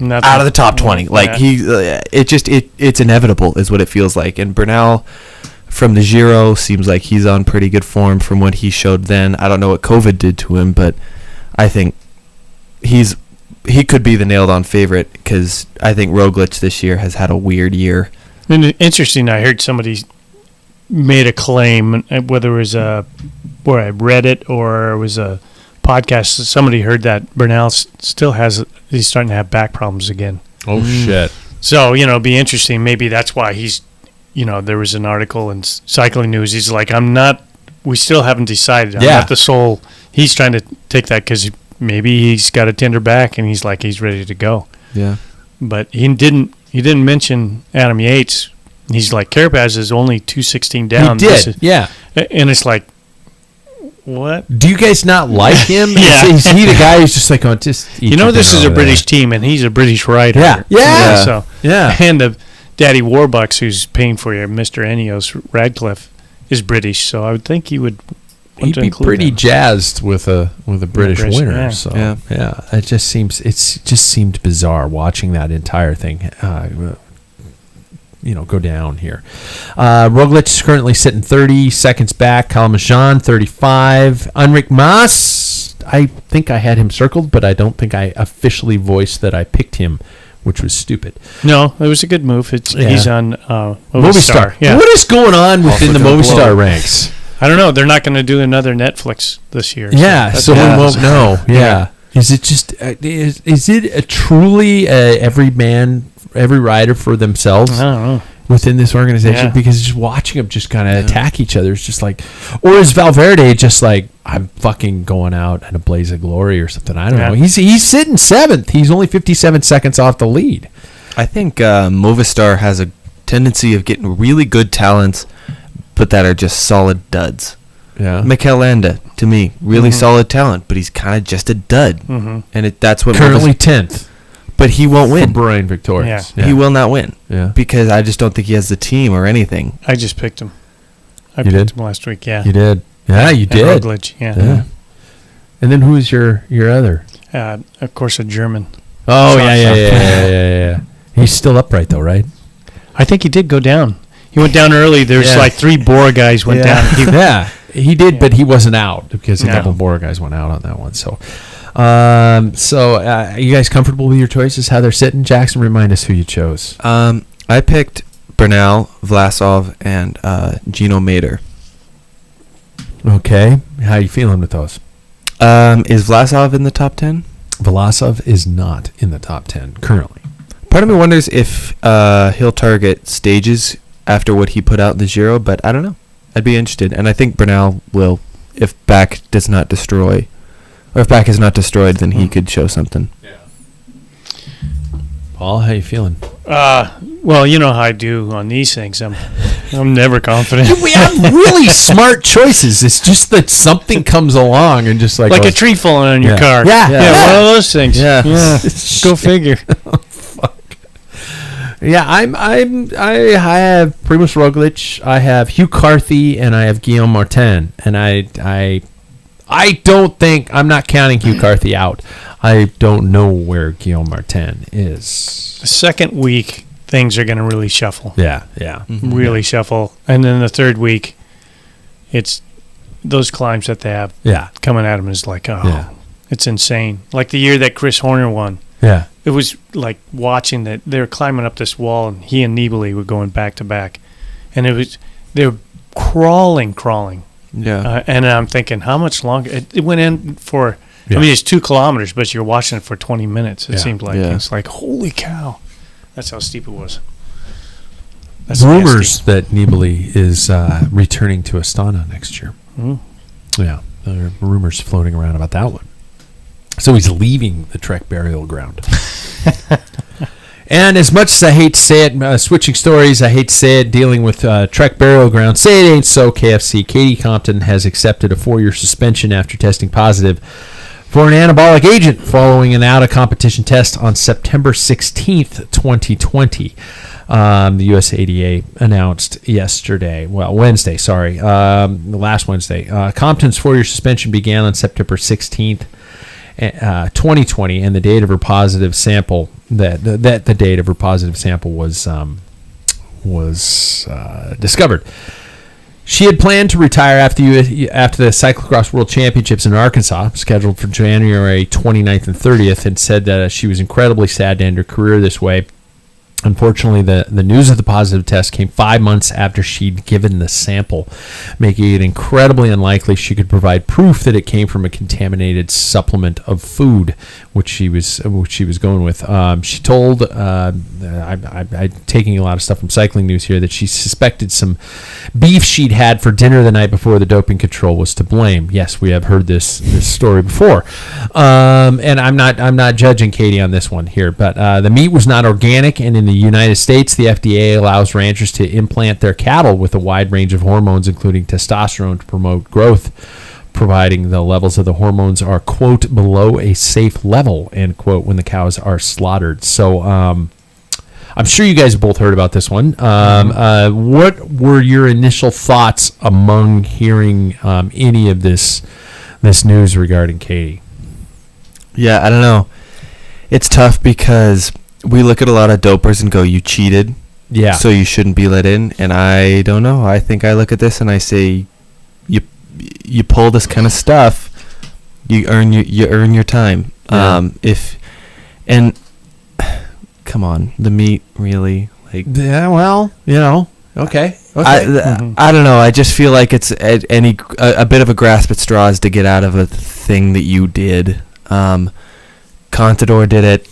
S2: Out of the top 20, it's inevitable, is what it feels like. And Bernal from the Giro seems like he's on pretty good form from what he showed then. I don't know what COVID did to him, but I think he could be the nailed-on favorite, because I think Roglic this year has had a weird year.
S3: And interesting, I heard somebody made a claim, whether it was where I read it or it was a podcast, somebody heard that Bernal he's starting to have back problems again.
S1: Oh shit.
S3: So it'd be interesting. Maybe that's why he's there was an article in Cycling News, he's like, we still haven't decided. I'm not the sole. He's trying to take that because maybe he's got a tender back and he's ready to go.
S2: Yeah,
S3: but he didn't mention Adam Yates. He's like, Carapaz is only 216 down.
S1: He did.
S3: And it's like, what?
S1: Do you guys not like him?
S3: Yeah.
S1: Is he the guy who's just like, oh, just
S3: this is a British team, and he's a British rider.
S1: Yeah.
S3: And the Daddy Warbucks, who's paying for you, Mr. Ineos Radcliffe, is British. So I would think he would.
S1: He'd be pretty jazzed with a British winner. Yeah. So it just seemed bizarre watching that entire thing. Go down here. Roglic is currently sitting 30 seconds back. Calmajan 35. Enric Mas, I think I had him circled, but I don't think I officially voiced that I picked him, which was stupid.
S3: No, it was a good move. He's on Movistar.
S1: Yeah. What is going on within the Movistar ranks?
S3: I don't know. They're not going to do another Netflix this year.
S1: So we won't know. Yeah. Is it just is it truly every rider for themselves?
S3: I don't know.
S1: Within this organization, because just watching them just kind of attack each other is just like, or is Valverde just like, I'm fucking going out in a blaze of glory or something? I don't know. He's sitting 7th. He's only 57 seconds off the lead.
S2: I think Movistar has a tendency of getting really good talents, but that are just solid duds.
S1: Yeah,
S2: Mikel Landa, to me, really solid talent, but he's kind of just a dud, and that's what
S1: currently 10th.
S2: But he won't win.
S1: Brian Victorious.
S2: Yeah. He will not win.
S1: Yeah.
S2: Because I just don't think he has the team or anything.
S3: I just picked him. I
S1: You
S3: picked
S1: did?
S3: him last week, yeah.
S1: You did. Yeah, you did.
S3: Roglic,
S1: Yeah. And then who's your other?
S3: Of course, a German.
S1: Oh, yeah. He's still upright, though, right?
S3: I think he did go down. He went down early. There's like 3 Bora guys went down.
S1: He did, but he wasn't out because a couple Bora guys went out on that one. So, are you guys comfortable with your choices, how they're sitting? Jackson, remind us who you chose.
S2: I picked Bernal, Vlasov, and Gino Mater.
S1: Okay. How are you feeling with those?
S2: Is Vlasov in the top 10?
S1: Vlasov is not in the top 10 currently.
S2: Part of me wonders if he'll target stages after what he put out in the Giro, but I don't know. I'd be interested. And I think Bernal will, if Back does not destroy, or if Back is not destroyed, then he could show something.
S1: Yeah. Paul, how you feeling?
S3: Well, you know how I do on these things. I'm never confident.
S1: Dude, we have really smart choices. It's just that something comes along and just like
S3: a tree falling on your car.
S1: Yeah.
S3: One of those things.
S2: Yeah.
S3: Go figure.
S1: Oh, fuck. Yeah, I have Primož Roglic, I have Hugh Carthy, and I have Guillaume Martin, and I don't think, I'm not counting Hugh Carthy out. I don't know where Guillaume Martin is.
S3: The second week, things are going to really shuffle.
S1: Yeah.
S3: Really shuffle. And then the third week, it's those climbs that they have coming at them is like, it's insane. Like the year that Chris Horner won.
S1: Yeah.
S3: It was like watching that they were climbing up this wall, and he and Nibali were going back to back. And they were crawling.
S2: Yeah.
S3: And I'm thinking, how much longer? It went in for, I mean, it's 2 kilometers, but you're watching it for 20 minutes. It seemed like. It's like, holy cow. That's how steep it was. That's
S1: rumors that Nibali is returning to Astana next year. Yeah, there are rumors floating around about that one. So he's leaving the Trek burial ground. And as much as I hate to say it, switching stories, I hate to say it, dealing with Trek burial ground, say it ain't so, KFC. Katie Compton has accepted a 4-year suspension after testing positive for an anabolic agent following an out-of-competition test on September 16th, 2020. The USADA announced Wednesday, last Wednesday. Compton's 4-year suspension began on September 16th, 2020, and the date of her positive sample the date of her positive sample was discovered. She had planned to retire after the Cyclocross World Championships in Arkansas, scheduled for January 29th and 30th, and said that she was incredibly sad to end her career this way. Unfortunately, the news of the positive test came 5 months after she'd given the sample, making it incredibly unlikely she could provide proof that it came from a contaminated supplement of food, which she was going with. She told, I'm taking a lot of stuff from Cycling News here, that she suspected some beef she'd had for dinner the night before the doping control was to blame. Yes, we have heard this story before, and I'm not judging Katie on this one here, but the meat was not organic, and in the United States, the FDA allows ranchers to implant their cattle with a wide range of hormones, including testosterone, to promote growth, providing the levels of the hormones are, quote, below a safe level, end quote, when the cows are slaughtered. So I'm sure you guys have both heard about this one. What were your initial thoughts among hearing any of this news regarding Katie?
S2: Yeah, I don't know. It's tough because we look at a lot of dopers and go, you cheated, so you shouldn't be let in. And I don't know. I think I look at this and I say, you pull this kind of stuff, you earn your time. Come on, the meat really, like,
S1: yeah, well, okay.
S2: I don't know. I just feel like it's a bit of a grasp at straws to get out of a thing that you did. Contador did it,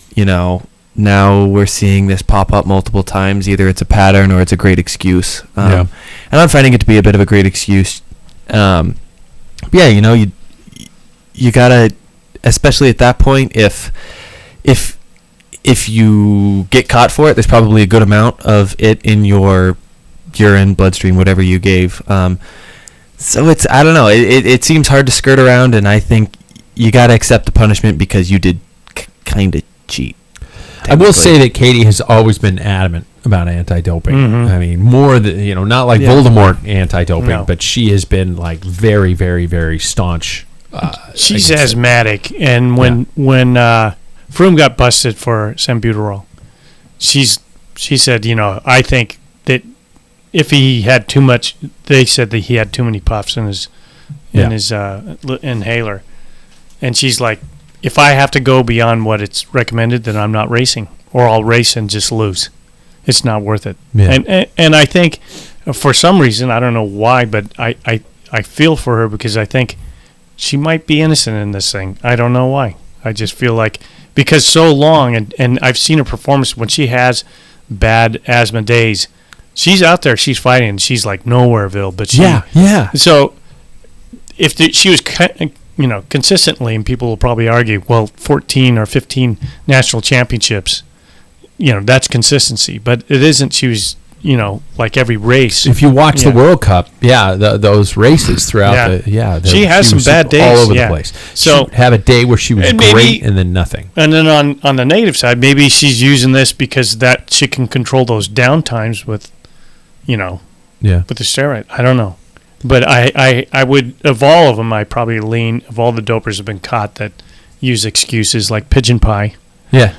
S2: now we're seeing this pop up multiple times. Either it's a pattern or it's a great excuse. And I'm finding it to be a bit of a great excuse. You gotta, especially at that point, if you get caught for it, there's probably a good amount of it in your urine, bloodstream, whatever you gave. So it's, I don't know, it seems hard to skirt around, and I think you got to accept the punishment because you did kind of cheat.
S1: I will say that Katie has always been adamant about anti-doping. I mean, more than, not like Voldemort anti-doping, but she has been like very, very, very staunch.
S3: She's asthmatic, and when Froome got busted for salbutamol, she said, I think that if he had too much, they said that he had too many puffs in his inhaler, and she's like, if I have to go beyond what it's recommended, then I'm not racing, or I'll race and just lose. It's not worth it. Yeah. And I think for some reason, I don't know why, but I feel for her because I think she might be innocent in this thing. I don't know why. I just feel like because so long, and I've seen her performance when she has bad asthma days, she's out there, she's fighting, and she's like Nowhereville. But So if she was consistently, and people will probably argue, well, 14 or 15 national championships, that's consistency. But it isn't. She was, like every race.
S1: If you watch the World Cup, those races throughout
S3: she has some bad days
S1: all over the place. So she'd have a day where she was great and then nothing.
S3: And then on the negative side, maybe she's using this because that she can control those down times with, with the steroid. I don't know. But I would, of all of them, I probably lean, of all the dopers have been caught that use excuses like pigeon pie.
S1: Yeah.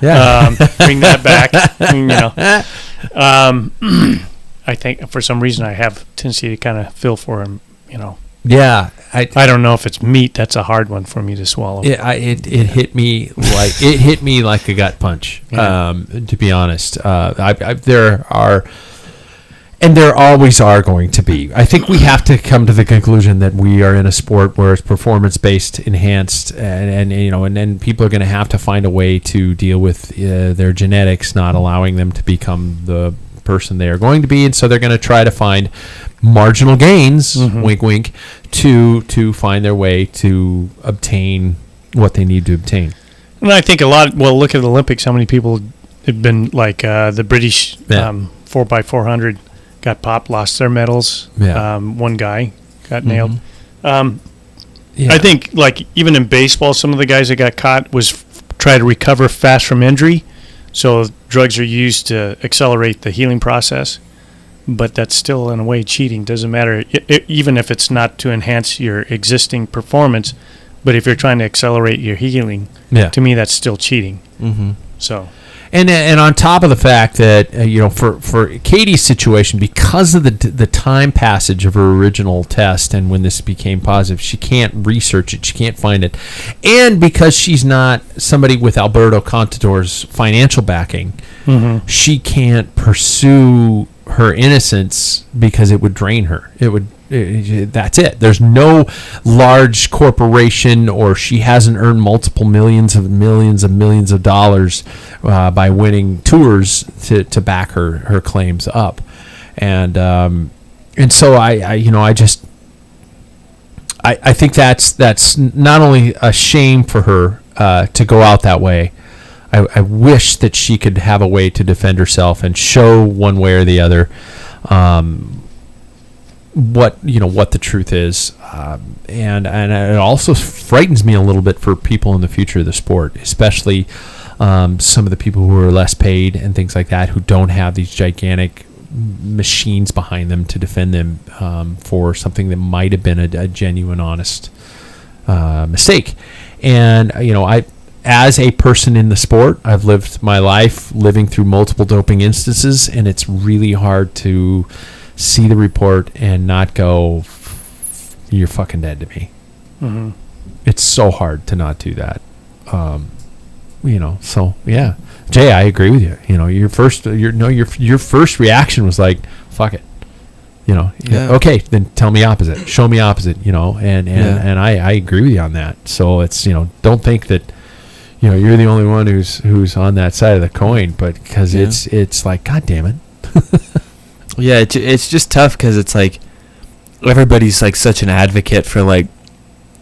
S3: Bring that back. I think for some reason I have a tendency to kind of feel for him,
S1: Yeah.
S3: I don't know if it's meat. That's a hard one for me to swallow.
S1: It hit me like a gut punch, to be honest. There always are going to be. I think we have to come to the conclusion that we are in a sport where it's performance-based, enhanced, and then people are going to have to find a way to deal with their genetics, not allowing them to become the person they are going to be, and so they're going to try to find marginal gains, wink, wink, to find their way to obtain what they need to obtain.
S3: And I think look at the Olympics. How many people have been like the British 4x400. Got popped, lost their medals. One guy got nailed. I think, like, even in baseball, some of the guys that got caught was try to recover fast from injury. So drugs are used to accelerate the healing process. But that's still, in a way, cheating. Doesn't matter, even if it's not to enhance your existing performance. But if you're trying to accelerate your healing, to me, that's still cheating. So...
S1: And on top of the fact that for Katie's situation, because of the time passage of her original test and when this became positive, she can't research it, she can't find it, and because she's not somebody with Alberto Contador's financial backing, she can't pursue her innocence because it would drain her. That's it. There's no large corporation, or she hasn't earned multiple millions of dollars by winning tours to back her claims up, and so I think that's not only a shame for her to go out that way. I wish that she could have a way to defend herself and show one way or the other what the truth is, and it also frightens me a little bit for people in the future of the sport, especially some of the people who are less paid and things like that, who don't have these gigantic machines behind them to defend them for something that might have been a genuine, honest mistake. And as a person in the sport, I've lived my life living through multiple doping instances, and it's really hard to see the report and not go, you're fucking dead to me. It's so hard to not do that. So yeah, Jay, I agree with you. Your first reaction was like, fuck it. Okay, then tell me opposite, show me opposite. And I agree with you on that. So it's don't think that you're the only one who's on that side of the coin, but because it's like, God damn it.
S2: Yeah, it's just tough because it's like everybody's like such an advocate for like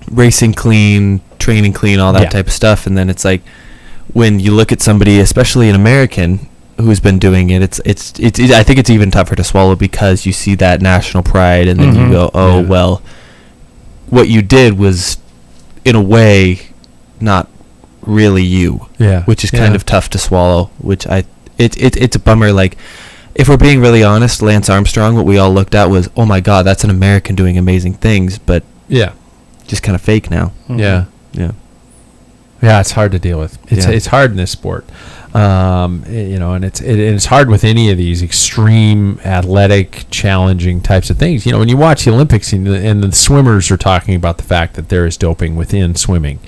S2: racing clean, training clean, all that type of stuff, and then it's like when you look at somebody, especially an American who's been doing it, it's I think it's even tougher to swallow because you see that national pride, and then you go, oh well, what you did was in a way not really you, which is kind of tough to swallow. Which it's a bummer. Like, if we're being really honest, Lance Armstrong, what we all looked at was, oh my God, that's an American doing amazing things, but just kind of fake now.
S1: Yeah, it's hard to deal with. It's hard in this sport, and it's hard with any of these extreme athletic, challenging types of things. When you watch the Olympics and the swimmers are talking about the fact that there is doping within swimming,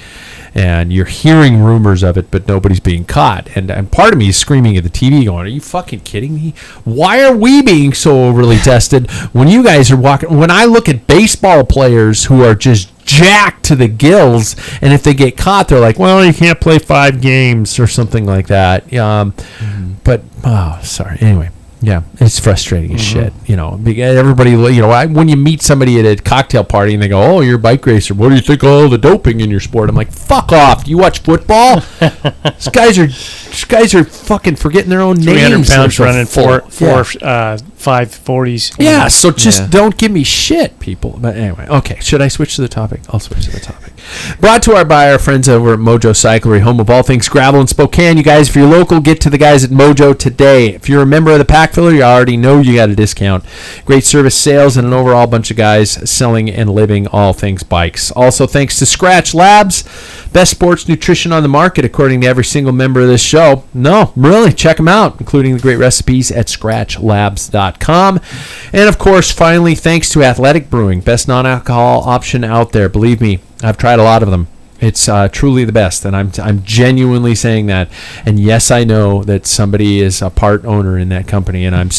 S1: and you're hearing rumors of it, but nobody's being caught. And part of me is screaming at the TV going, are you fucking kidding me? Why are we being so overly tested when you guys are walking? When I look at baseball players who are just jacked to the gills, and if they get caught, they're like, well, you can't play 5 games or something like that. But, sorry. Anyway. Yeah, it's frustrating as shit, because everybody, when you meet somebody at a cocktail party and they go, oh, you're a bike racer, what do you think of all the doping in your sport? I'm like, fuck off. Do you watch football? These guys are fucking forgetting their own names.
S3: 300 pounds running 540s.
S1: Yeah, so just don't give me shit, people. But anyway, okay, should I switch to the topic? I'll switch to the topic. Brought to our by our friends over at Mojo Cyclery, home of all things gravel in Spokane. You guys, if you're local, get to the guys at Mojo today. If you're a member of the Packfiller, you already know you got a discount. Great service, sales, and an overall bunch of guys selling and living all things bikes. Also, thanks to Scratch Labs, best sports nutrition on the market, according to every single member of this show. No, really, check them out, including the great recipes at scratchlabs.com. And, of course, finally, thanks to Athletic Brewing, best non-alcohol option out there. Believe me, I've tried a lot of them. It's truly the best, and I'm genuinely saying that. And yes, I know that somebody is a part owner in that company, and I'm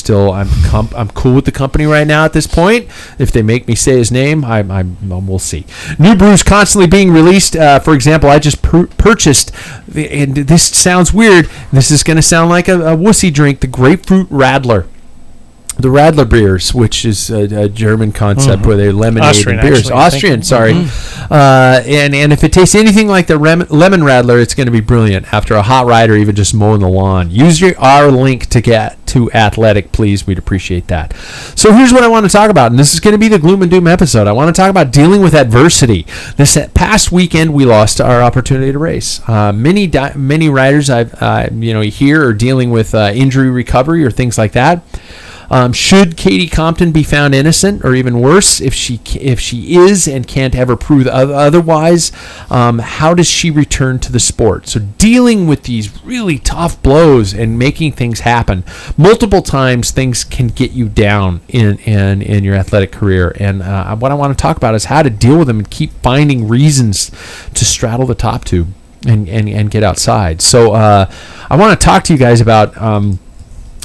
S1: cool with the company right now at this point. If they make me say his name, we'll see. New brews constantly being released. For example, I just purchased, and this sounds weird. This is going to sound like a wussy drink, the Grapefruit Radler. The Radler beers, which is a German concept where they lemonade
S3: Austrian,
S1: beers.
S3: actually,
S1: Austrian, sorry. And if it tastes anything like the lemon Radler, it's going to be brilliant after a hot ride or even just mowing the lawn. Use our link to get to Athletic, please. We'd appreciate that. So here's what I want to talk about, and this is going to be the gloom and doom episode. I want to talk about dealing with adversity. This past weekend, we lost our opportunity to race. Many riders I hear are dealing with injury recovery or things like that. Should Katie Compton be found innocent, or even worse, if she is and can't ever prove otherwise, how does she return to the sport? So dealing with these really tough blows and making things happen multiple times, things can get you down in your athletic career. And what I want to talk about is how to deal with them and keep finding reasons to straddle the top tube and get outside. So I want to talk to you guys about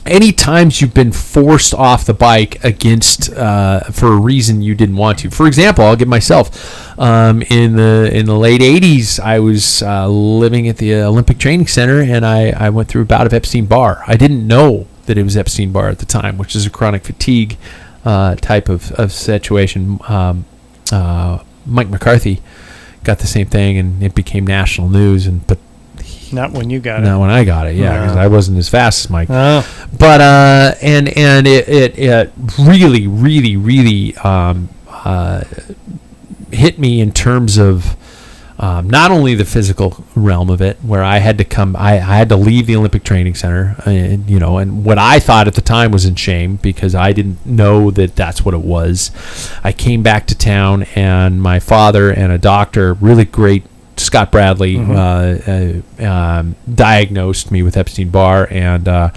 S1: any times you've been forced off the bike against for a reason you didn't want to. For example, I'll give myself in the late 80s, I was living at the Olympic Training Center, and I went through a bout of Epstein-Barr. I didn't know that it was Epstein-Barr at the time, which is a chronic fatigue type of situation. Mike McCarthy got the same thing, and it became national news. But
S3: not when you got it.
S1: Not when I got it, because I wasn't as fast as Mike.
S3: Oh.
S1: But and it really, really, really hit me in terms of not only the physical realm of it, where I had to leave the Olympic Training Center, and what I thought at the time was in shame because I didn't know that that's what it was. I came back to town, and my father and a doctor, really great, Scott Bradley, diagnosed me with Epstein-Barr, and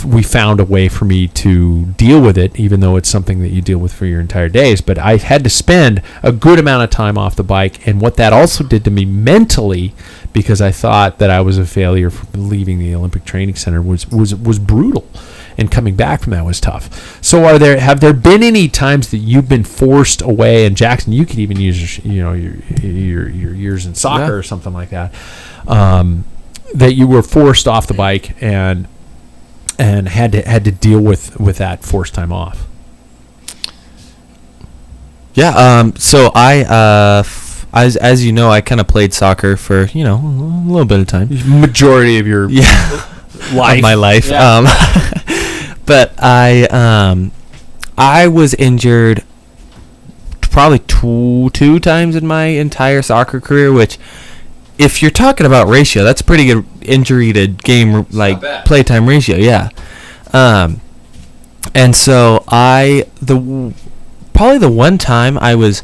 S1: we found a way for me to deal with it, even though it's something that you deal with for your entire days. But I had to spend a good amount of time off the bike, and what that also did to me mentally, because I thought that I was a failure for leaving the Olympic Training Center, was brutal. and coming back from that was tough. So have there been any times that you've been forced away? And Jackson, you could even use your years in soccer or something like that, that you were forced off the bike and had to deal with that forced time off.
S2: Yeah. So I as you know, I kind of played soccer for a little bit of time.
S1: Majority of your
S2: life. Of my life.
S1: Yeah.
S2: But I was injured probably two times in my entire soccer career, which, if you're talking about ratio, that's a pretty good injury to game playtime ratio. Yeah. And so probably the one time I was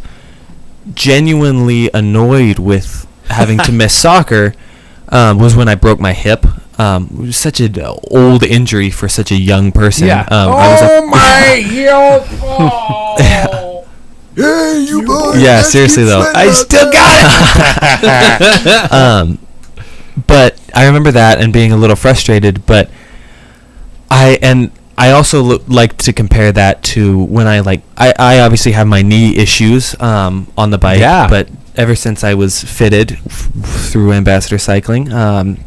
S2: genuinely annoyed with having to miss soccer was when I broke my hip. It was such an old injury for such a young person.
S1: Yeah.
S2: My
S1: heel!
S4: Hey, you boys!
S2: Yeah, seriously though,
S1: I still got
S2: it. But I remember that and being a little frustrated. But I also like to compare that to when I obviously have my knee issues on the bike.
S1: Yeah.
S2: But ever since I was fitted through Ambassador Cycling, I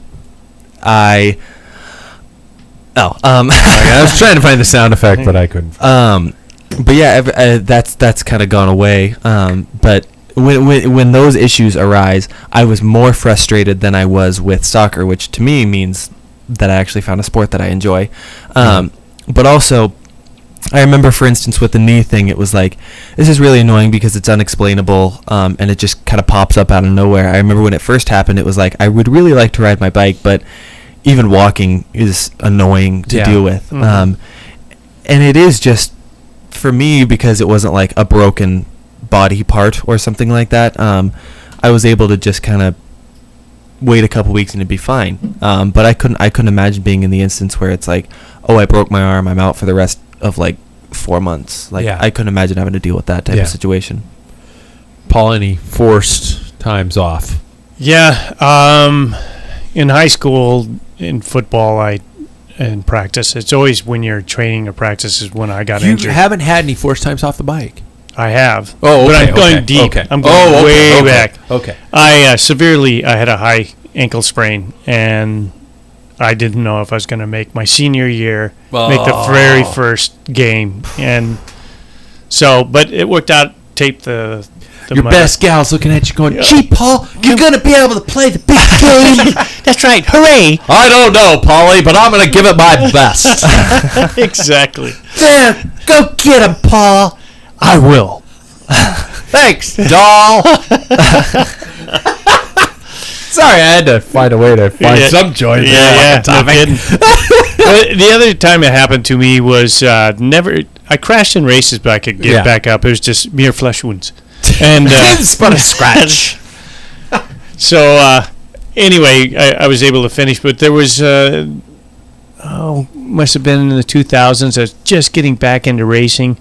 S1: was trying to find the sound effect, but I couldn't.
S2: But yeah, that's kind of gone away. But when those issues arise, I was more frustrated than I was with soccer, which to me means that I actually found a sport that I enjoy. But also, I remember, for instance, with the knee thing, it was like, this is really annoying because it's unexplainable, and it just kind of pops up out of nowhere. I remember when it first happened, it was like, I would really like to ride my bike, but even walking is annoying to deal with.
S3: Mm-hmm.
S2: And it is just, for me, because it wasn't like a broken body part or something like that, I was able to just kind of wait a couple weeks and it'd be fine. But I couldn't imagine being in the instance where it's like, oh, I broke my arm, I'm out for the rest of like 4 months. I couldn't imagine having to deal with that type of situation.
S1: Paul, any forced times off?
S3: Yeah. In high school, in football, in practice, it's always when you're training or practice is when I got injured.
S1: You haven't had any forced times off the bike?
S3: I have.
S1: Oh, okay.
S3: But I'm going deep.
S1: Okay.
S3: I'm going way back.
S1: Okay.
S3: I had a high ankle sprain, and I didn't know if I was going to make my senior year, make the very first game. And so, but it worked out, taped the
S1: your best gal's looking at you going, gee, Paul, you're going to be able to play the big game.
S3: That's right. Hooray.
S1: I don't know, Paulie, but I'm going to give it my best.
S3: Exactly.
S1: There, go get him, Paul.
S3: I will.
S1: Thanks, doll. Sorry, I had to find a way to find some joy.
S3: Yeah, no kidding. The other time it happened to me was I crashed in races, but I could get back up. It was just mere flesh wounds. And
S1: but a scratch.
S3: So anyway, I was able to finish, but there was must have been in the 2000s. I was just getting back into racing.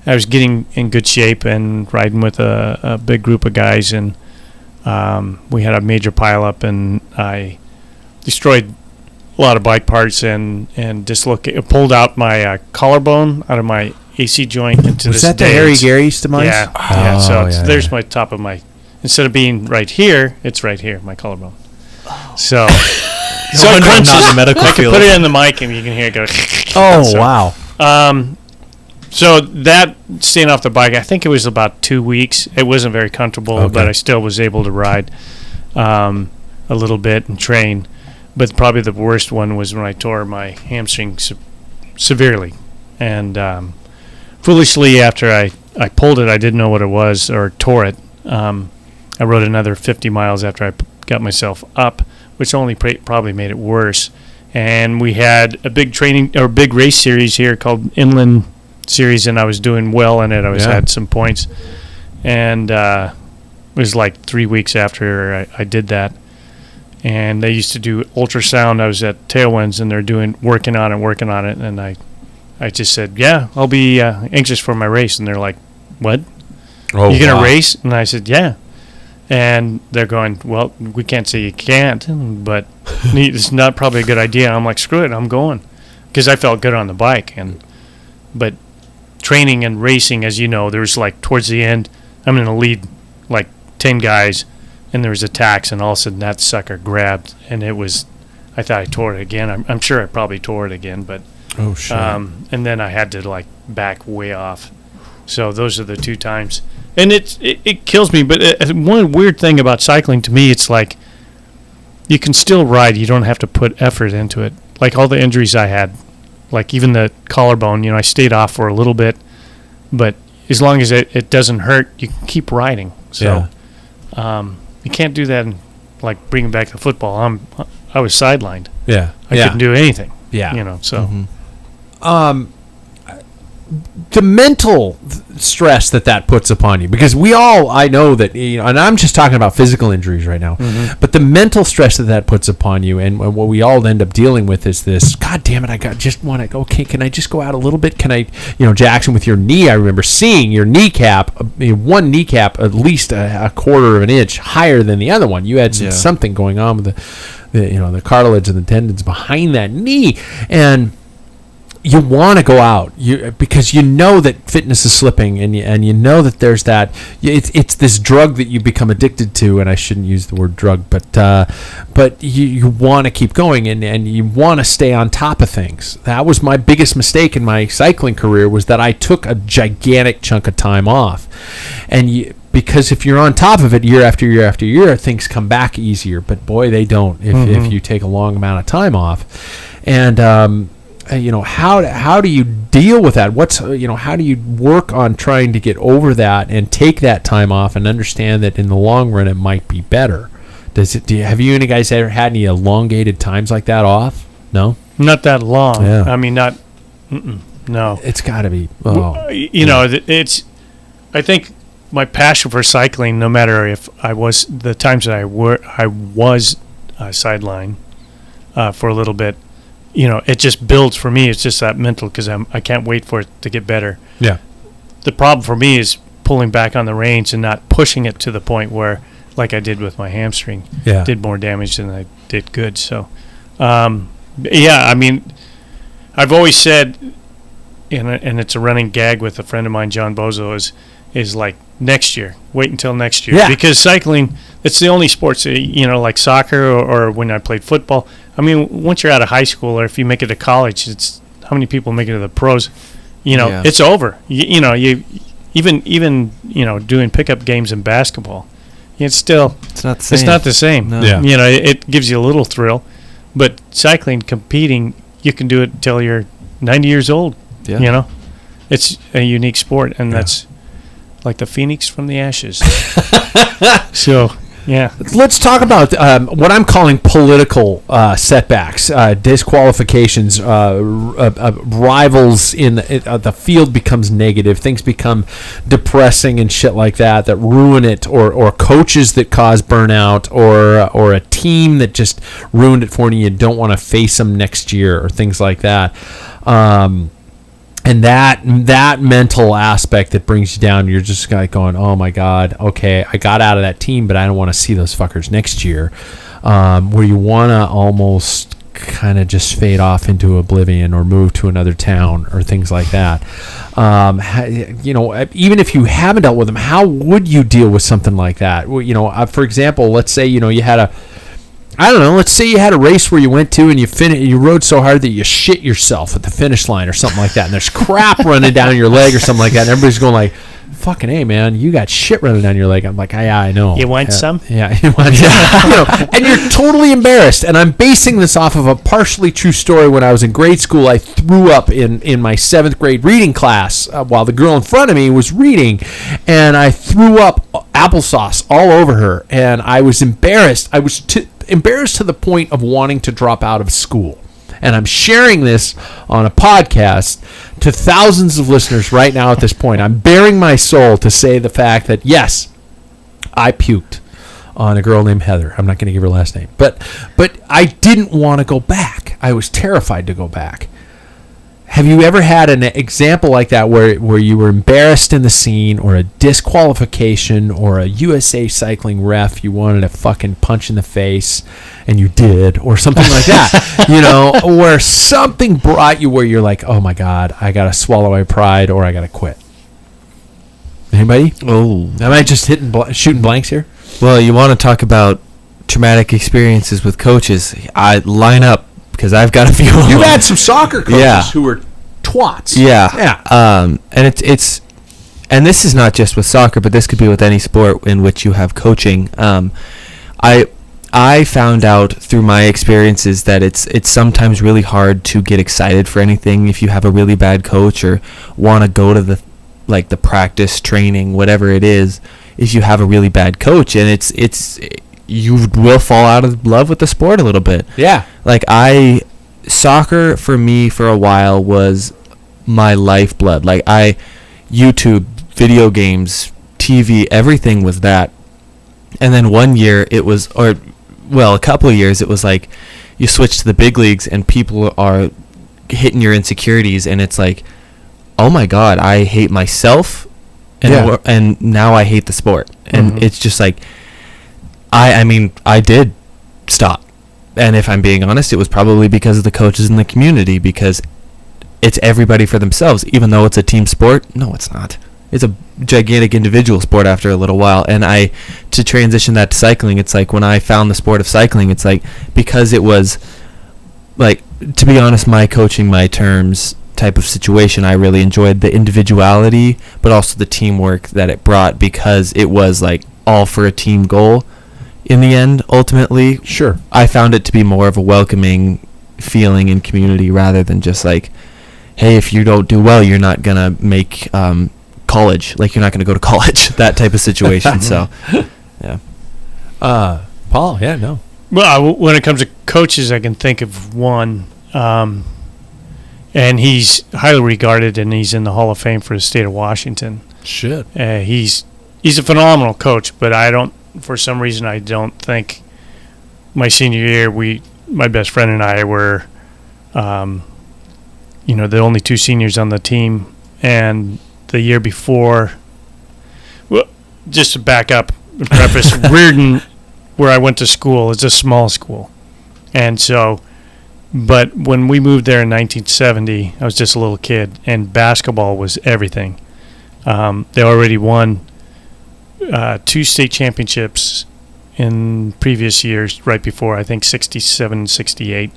S3: I was getting in good shape and riding with a big group of guys, and we had a major pileup, and I destroyed a lot of bike parts and pulled out my collarbone out of my AC joint into
S1: Was that the Harry Gary's demise?
S3: Yeah. There's my top of my, instead of being right here, it's right here, my collarbone. So it crunches.
S2: Not in the medical
S3: I
S2: field.
S3: can put it in the mic and you can hear it go.
S1: Oh, wow.
S3: So that staying off the bike, I think it was about 2 weeks. It wasn't very comfortable, but I still was able to ride a little bit and train. But probably the worst one was when I tore my hamstring severely. And foolishly, after I pulled it, I didn't know what it was or tore it. I rode another 50 miles after I got myself up, which only probably made it worse. And we had a big big race series here called Inland Series, and I was doing well in it. I had some points. And it was like 3 weeks after I did that. And they used to do ultrasound. I was at Tailwinds, and they're working on it. And I just said, yeah, I'll be anxious for my race. And they're like, what?
S1: Oh,
S3: you going to race? And I said, yeah. And they're going, well, we can't say you can't, but it's not probably a good idea. I'm like, screw it, I'm going. because I felt good on the bike. But training and racing, as you know, there's like towards the end, I'm going to lead like 10 guys, and there was attacks, and all of a sudden that sucker grabbed, and it was, I thought I tore it again. I'm sure I probably tore it again, but
S1: oh shit.
S3: And then I had to like back way off. So those are the 2 times, and it kills me. But one weird thing about cycling to me, it's like you can still ride. You don't have to put effort into it. Like all the injuries I had, like even the collarbone, I stayed off for a little bit, but as long as it doesn't hurt, you can keep riding. So you can't do that and like bringing back the football. I was sidelined.
S1: Yeah.
S3: I couldn't do anything.
S1: Yeah.
S3: So.
S1: Mm-hmm. The mental stress that puts upon you, because I know that, and I'm just talking about physical injuries right now, but the mental stress that puts upon you, and what we all end up dealing with is this, God damn it, okay, can I just go out a little bit? Can I, Jackson, with your knee, I remember seeing your kneecap, one kneecap at least a quarter of an inch higher than the other one. You had something going on with the cartilage and the tendons behind that knee, and you want to go out because you know that fitness is slipping, and you know that there's that it's this drug that you become addicted to, and I shouldn't use the word drug, but you want to keep going, and you want to stay on top of things. That was my biggest mistake in my cycling career, was that I took a gigantic chunk of time off, and because if you're on top of it year after year after year, things come back easier, but boy, they don't if you take a long amount of time off. And how do you deal with that? How do you work on trying to get over that and take that time off and understand that in the long run it might be better? Have you any guys ever had any elongated times like that off? No,
S3: not that long.
S1: Yeah.
S3: I mean, no.
S1: It's got to be.
S3: It's. I think my passion for cycling, no matter if I was the times that I was sidelined for a little bit. It just builds for me. It's just that mental, because I can't wait for it to get better.
S1: Yeah.
S3: The problem for me is pulling back on the reins and not pushing it to the point where, like I did with my hamstring, did more damage than I did good. So, I mean, I've always said, and it's a running gag with a friend of mine, John Bozo, is like next year. Wait until next year.
S1: Yeah.
S3: Because cycling, it's the only sports, like soccer or when I played football. I mean, once you're out of high school, or if you make it to college, it's how many people make it to the pros. It's over. You even doing pickup games in basketball, it's not the same. It's not the same.
S2: No.
S1: Yeah.
S3: It gives you a little thrill, but cycling, competing, you can do it until you're 90 years old.
S2: Yeah.
S3: It's a unique sport, and that's like the phoenix from the ashes. So. Yeah.
S1: Let's talk about what I'm calling political setbacks, disqualifications, rivals in the field becomes negative, things become depressing and shit like that ruin it, or coaches that cause burnout, or a team that just ruined it for you. You don't want to face them next year, or things like that. And that mental aspect that brings you down, you're just like going, oh my God, okay, I got out of that team, but I don't want to see those fuckers next year. Where you want to almost kind of just fade off into oblivion, or move to another town, or things like that. Even if you haven't dealt with them, how would you deal with something like that? For example, let's say let's say you had a race where you went to and you rode so hard that you shit yourself at the finish line or something like that, and there's crap running down your leg or something like that, and everybody's going like, fucking A, man, you got shit running down your leg. I'm like, yeah, I know.
S3: You want some?
S1: Yeah. And you're totally embarrassed. And I'm basing this off of a partially true story. When I was in grade school, I threw up in my 7th grade reading class while the girl in front of me was reading, and I threw up applesauce all over her, and I was embarrassed. I was embarrassed to the point of wanting to drop out of school. And I'm sharing this on a podcast to thousands of listeners right now at this point. I'm bearing my soul to say the fact that, yes, I puked on a girl named Heather. I'm not going to give her last name. But I didn't want to go back. I was terrified to go back. Have you ever had an example like that where you were embarrassed in the scene, or a disqualification, or a USA Cycling ref you wanted to fucking punch in the face, and you did, or something like that? You know, where something brought you where you're like, oh my God, I got to swallow my pride, or I got to quit. Anybody?
S2: Oh.
S1: Am I just shooting blanks here?
S2: Well, you want to talk about traumatic experiences with coaches. I line up, because I've got a few.
S1: You've had some soccer coaches who were twats.
S2: Yeah. And it's and this is not just with soccer, but this could be with any sport in which you have coaching. I found out through my experiences that it's sometimes really hard to get excited for anything if you have a really bad coach, or want to go to the practice, training, whatever it is, if you have a really bad coach, and it's you will fall out of love with the sport a little bit.
S1: Yeah.
S2: Like soccer for me for a while was my lifeblood. Like YouTube, video games, TV, everything was that. And then one year a couple of years, it was like you switch to the big leagues and people are hitting your insecurities, and it's like, oh my God, I hate myself, and now I hate the sport. And it's just like, I mean, I did stop. And if I'm being honest, it was probably because of the coaches in the community, because it's everybody for themselves. Even though it's a team sport, no, it's not. It's a gigantic individual sport after a little while. And to transition that to cycling, it's like when I found the sport of cycling, it's like, because it was like, to be honest, my coaching, my terms type of situation, I really enjoyed the individuality, but also the teamwork that it brought, because it was like all for a team goal. In the end, ultimately,
S1: sure,
S2: I found it to be more of a welcoming feeling in community, rather than just like, hey, if you don't do well, you're not gonna make college. Like, you're not gonna go to college. That type of situation. So, yeah.
S1: Paul, yeah, no.
S3: Well, when it comes to coaches, I can think of one, and he's highly regarded, and he's in the Hall of Fame for the state of Washington.
S1: Shit.
S3: He's a phenomenal coach, but for some reason, I don't think my senior year, my best friend and I were, the only two seniors on the team. And the year before, well, just to back up and preface, Reardon, where I went to school, is a small school. And so, but when we moved there in 1970, I was just a little kid, and basketball was everything. They already won 2 state championships in previous years, right before, I think, 67, 68.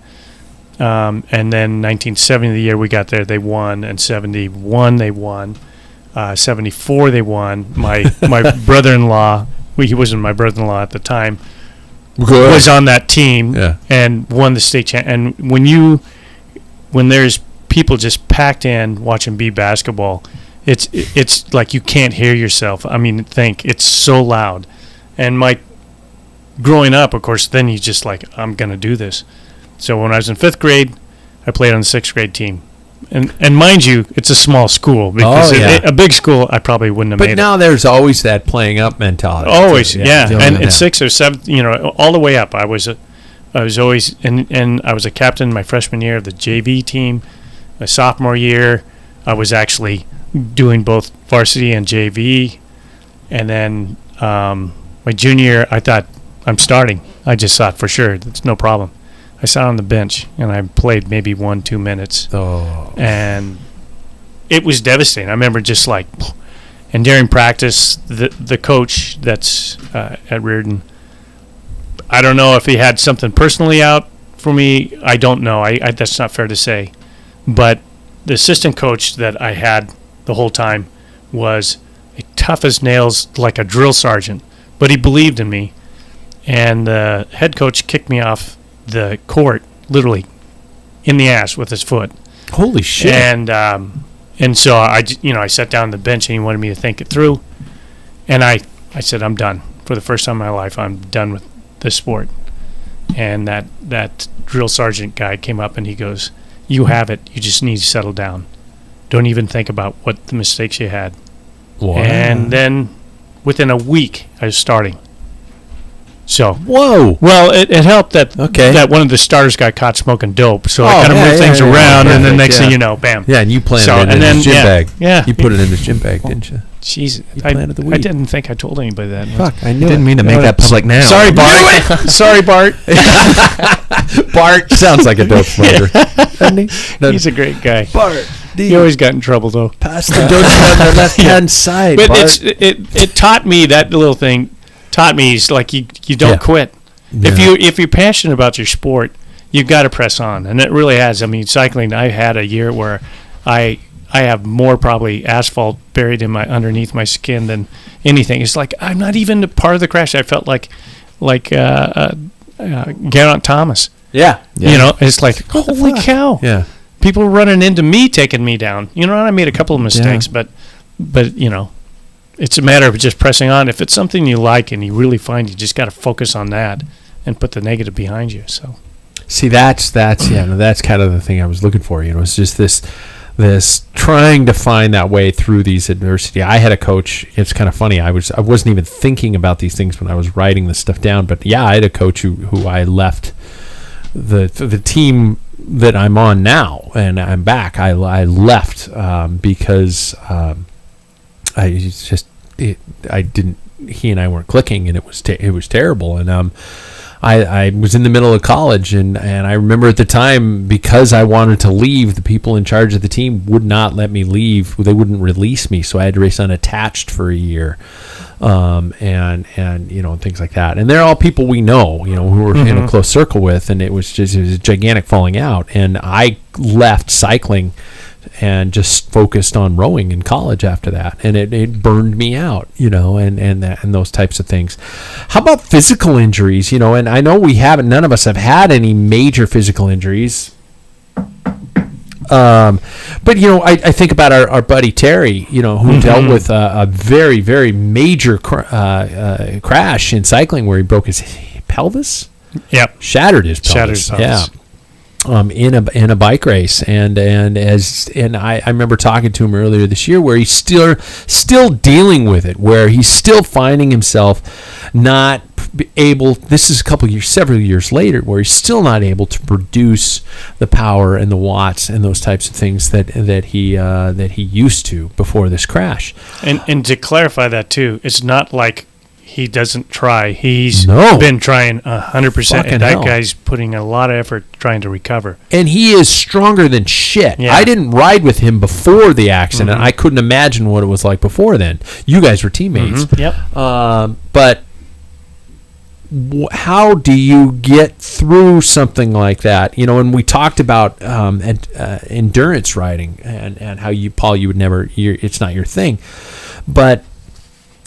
S3: And then 1970, the year we got there, they won, and 71 they won. 74 they won. My brother-in-law, he wasn't my brother-in-law at the time, was on that team and won the state champ. And when there's people just packed in watching B basketball, it's like you can't hear yourself. I mean, it's so loud. And growing up, of course, then you just like, I'm going to do this. So when I was in 5th grade, I played on the 6th grade team. And mind you, it's a small school. Because a big school, I probably wouldn't have made it.
S1: But now there's always that playing up mentality.
S3: Always, yeah. And 6th or 7th, all the way up. I was always, and I was a captain my freshman year of the JV team. My sophomore year, I was actually doing both varsity and JV. And then my junior year, I thought, I'm starting. I just thought for sure, it's no problem. I sat on the bench, and I played maybe 1-2 minutes.
S1: Oh.
S3: And it was devastating. I remember just like, and during practice, the coach that's at Reardon, I don't know if he had something personally out for me. I don't know. That's not fair to say. But the assistant coach that I had the whole time was tough as nails, like a drill sergeant. But he believed in me. And the head coach kicked me off the court, literally, in the ass with his foot.
S1: Holy shit!
S3: And so I sat down on the bench, and he wanted me to think it through. And I said, I'm done. For the first time in my life, I'm done with this sport. And that drill sergeant guy came up, and he goes, "You have it. You just need to settle down. Don't even think about what the mistakes you had." Wow. And then within a week, I was starting. So
S1: whoa.
S3: Well, it helped that
S1: Okay.
S3: that one of the stars got caught smoking dope. So I kind of moved things around, and then next thing you know, bam.
S1: Yeah, and you planted it in his gym bag.
S3: Yeah,
S1: You put it in his gym bag, didn't you?
S3: Jeez,
S1: planted the weed.
S3: I didn't think I told anybody that.
S1: Fuck, I knew
S2: Didn't
S1: it.
S2: mean to make that public now.
S3: Sorry, Bart. Sorry, Bart.
S1: Bart sounds like a dope smoker. Doesn't he?
S3: He's a great guy.
S1: Bart.
S3: He always got in trouble though.
S1: Pass the dope on the left-hand side,
S3: But
S1: Bart.
S3: it taught me, that little thing taught me, is like you don't quit.
S1: Yeah.
S3: If you're passionate about your sport, you've got to press on, and it really has. I mean, cycling, I had a year where I have more probably asphalt buried in underneath my skin than anything. It's like I'm not even a part of the crash. I felt like Geraint Thomas.
S1: Yeah.
S3: You know, it's like, holy cow.
S1: Yeah.
S3: People were running into me, taking me down. You know, and I made a couple of mistakes, but you know, it's a matter of just pressing on. If it's something you like and you really find, you just got to focus on that and put the negative behind you. So,
S1: see, that's kind of the thing I was looking for. You know, it's just this trying to find that way through these adversity. I had a coach. It's kind of funny. I wasn't even thinking about these things when I was writing this stuff down. But yeah, I had a coach who I left the team that I'm on now, and I'm back. I left because he and I weren't clicking, and it was terrible. And I was in the middle of college, and I remember at the time, because I wanted to leave, the people in charge of the team would not let me leave. They wouldn't release me, so I had to race unattached for a year, and you know, things like that. And they're all people we know, you know, who we're in a close circle with, and it was a gigantic falling out. And I left cycling and just focused on rowing in college after that, and it burned me out, you know, and those types of things. How about physical injuries, you know? And I know none of us have had any major physical injuries, but you know, I think about our buddy Terry, you know, who dealt with a very, very major crash in cycling where he broke his pelvis.
S3: Yep,
S1: shattered his pelvis. Yeah. In a bike race, and I remember talking to him earlier this year, where he's still dealing with it, where he's still finding himself not able. This is several years later, where he's still not able to produce the power and the watts and those types of things that he used to before this crash.
S3: And to clarify that too, it's not like he doesn't try. He's been trying 100%, and that guy's putting a lot of effort trying to recover. And
S1: he is stronger than shit. Yeah. I didn't ride with him before the accident. I couldn't imagine what it was like before then. You guys were teammates.
S3: Yep.
S1: But how do you get through something like that? You know, and we talked about endurance riding and how Paul, you would never. It's not your thing, but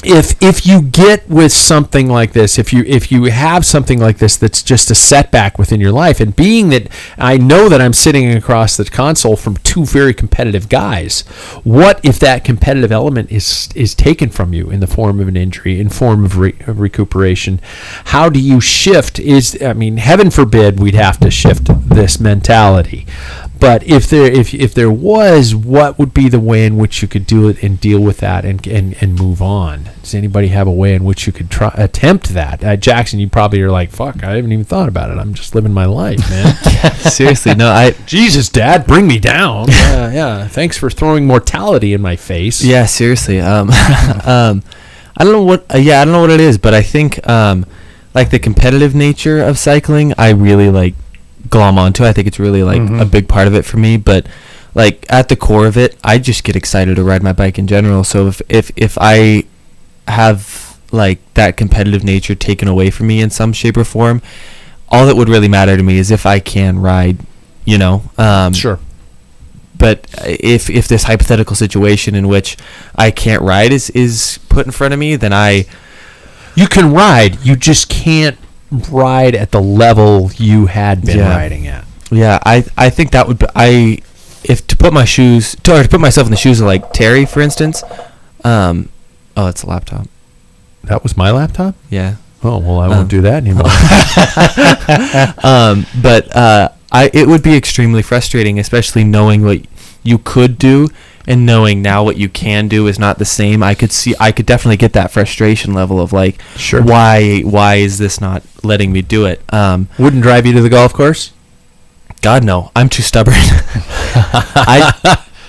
S1: if you get with something like this, if you have something like this that's just a setback within your life, and being that I know that I'm sitting across the console from two very competitive guys, what if that competitive element is taken from you in the form of an injury, in form of recuperation? How do you shift? Heaven forbid we'd have to shift this mentality. But if there was, what would be the way in which you could do it and deal with that and move on? Does anybody have a way in which you could attempt that? Jackson, you probably are like, fuck, I haven't even thought about it. I'm just living my life, man.
S2: Seriously, no,
S1: Jesus, Dad, bring me down. Yeah. Thanks for throwing mortality in my face.
S2: Yeah, seriously. I don't know what. I don't know what it is, but I think like the competitive nature of cycling, I really glom onto. I think it's really a big part of it for me. But at the core of it, I just get excited to ride my bike in general. So if I have that competitive nature taken away from me in some shape or form, all that would really matter to me is if I can ride, you know.
S1: Sure.
S2: But if this hypothetical situation in which I can't ride is put in front of me, then
S1: you can ride. You just can't ride at the level you had been riding at.
S2: Yeah, I think that would be, to put myself in the shoes of Terry, for instance. Oh, it's a laptop.
S1: That was my laptop?
S2: Yeah.
S1: Oh, well, I won't do that anymore.
S2: But it would be extremely frustrating, especially knowing what you could do and knowing now what you can do is not the same, I could definitely get that frustration level of like,
S1: Sure.
S2: why is this not letting me do it?
S1: Wouldn't drive you to the golf course?
S2: God, no, I'm too stubborn.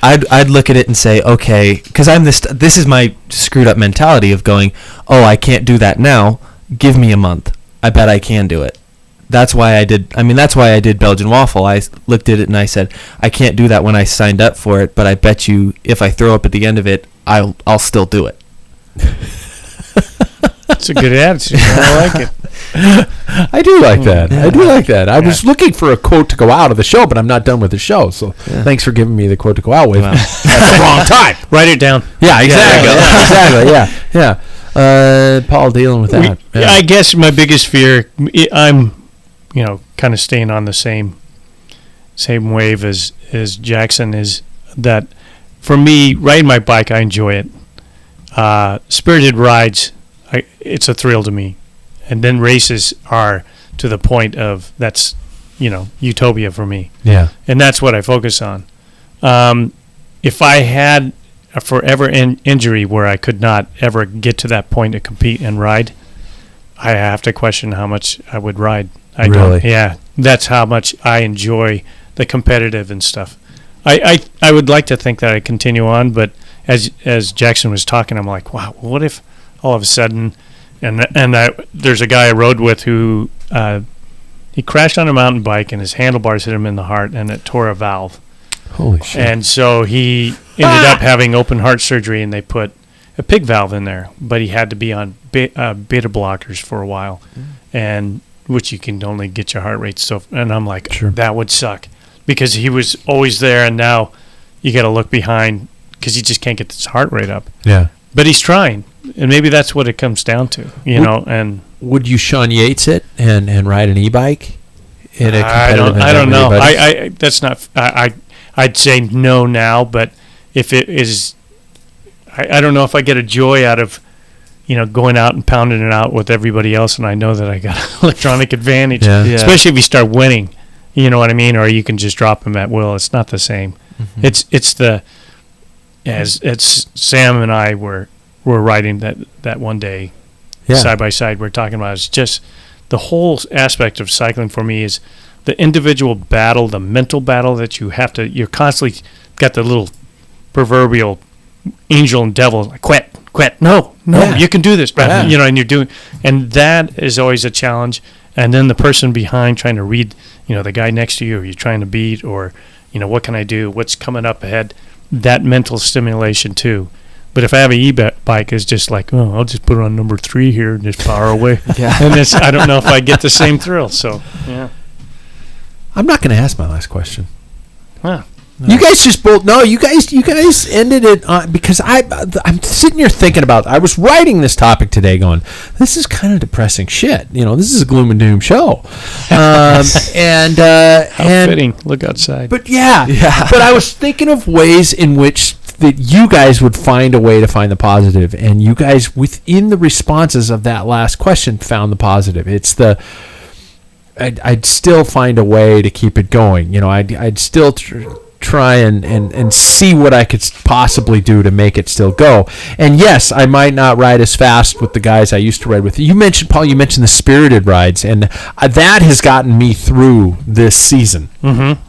S2: I'd look at it and say, okay, because this is my screwed up mentality of going, oh, I can't do that now. Give me a month. I bet I can do it. That's why I did Belgian waffle. I looked at it and I said, I can't do that when I signed up for it, but I bet you if I throw up at the end of it, I'll still do it.
S3: It's a good attitude. I like it.
S1: I do like that. Yeah. I do like that. I was looking for a quote to go out of the show, but I'm not done with the show. So thanks for giving me the quote to go out with at the wrong time.
S3: Write it down.
S1: Yeah, exactly. Exactly. Yeah. Paul dealing with that.
S3: I guess my biggest fear, I'm, kind of staying on the same wave as Jackson, is that for me, riding my bike, I enjoy it. Spirited rides, it's a thrill to me. And then races are to the point of that's, utopia for me.
S1: Yeah.
S3: And that's what I focus on. If I had a forever injury where I could not ever get to that point to compete and ride, I have to question how much I would ride.
S1: Really?
S3: Yeah. That's how much I enjoy the competitive and stuff. I would like to think that I continue on, but as Jackson was talking, I'm like, wow, what if all of a sudden... And there's a guy I rode with who he crashed on a mountain bike and his handlebars hit him in the heart and it tore a valve.
S1: Holy shit.
S3: And so he ended up having open heart surgery and they put a pig valve in there, but he had to be on beta blockers for a while, and which you can only get your heart rate stuff. And I'm like,
S1: sure.
S3: That would suck because he was always there, and now you got to look behind because he just can't get his heart rate up.
S1: Yeah.
S3: But he's trying. And maybe that's what it comes down to, And
S1: would you Sean Yates it and ride an e-bike in a competitive?
S3: I don't know. That's not. I'd say no now, but if it is, I don't know if I get a joy out of, going out and pounding it out with everybody else, and I know that I got an electronic advantage.
S1: Yeah.
S3: Especially if you start winning, you know what I mean, or you can just drop them at will. It's not the same. Mm-hmm. It's Sam and I were riding that one day side by side. We're talking about it's just the whole aspect of cycling for me is the individual battle, the mental battle that you're constantly got the little proverbial angel and devil like quit, no, you can do this, and you're doing, and that is always a challenge. And then the person behind trying to read, the guy next to you, or you're trying to beat, or what can I do, what's coming up ahead, that mental stimulation too. But if I have an e-bike, it's just like, I'll just put it on number 3 here and just power away. And I don't know if I get the same thrill. So, yeah.
S1: I'm not going to ask my last question.
S3: Huh.
S1: No. You guys just both you guys ended it because I'm sitting here thinking about. I was writing this topic today, going, this is kind of depressing shit. This is a gloom and doom show. How
S3: fitting. Look outside.
S1: But but I was thinking of ways in which that you guys would find a way to find the positive, and you guys within the responses of that last question found the positive. It's I'd still find a way to keep it going. I'd still try and see what I could possibly do to make it still go. And yes, I might not ride as fast with the guys I used to ride with. You mentioned, Paul, the spirited rides, and that has gotten me through this season.
S3: Mm-hmm.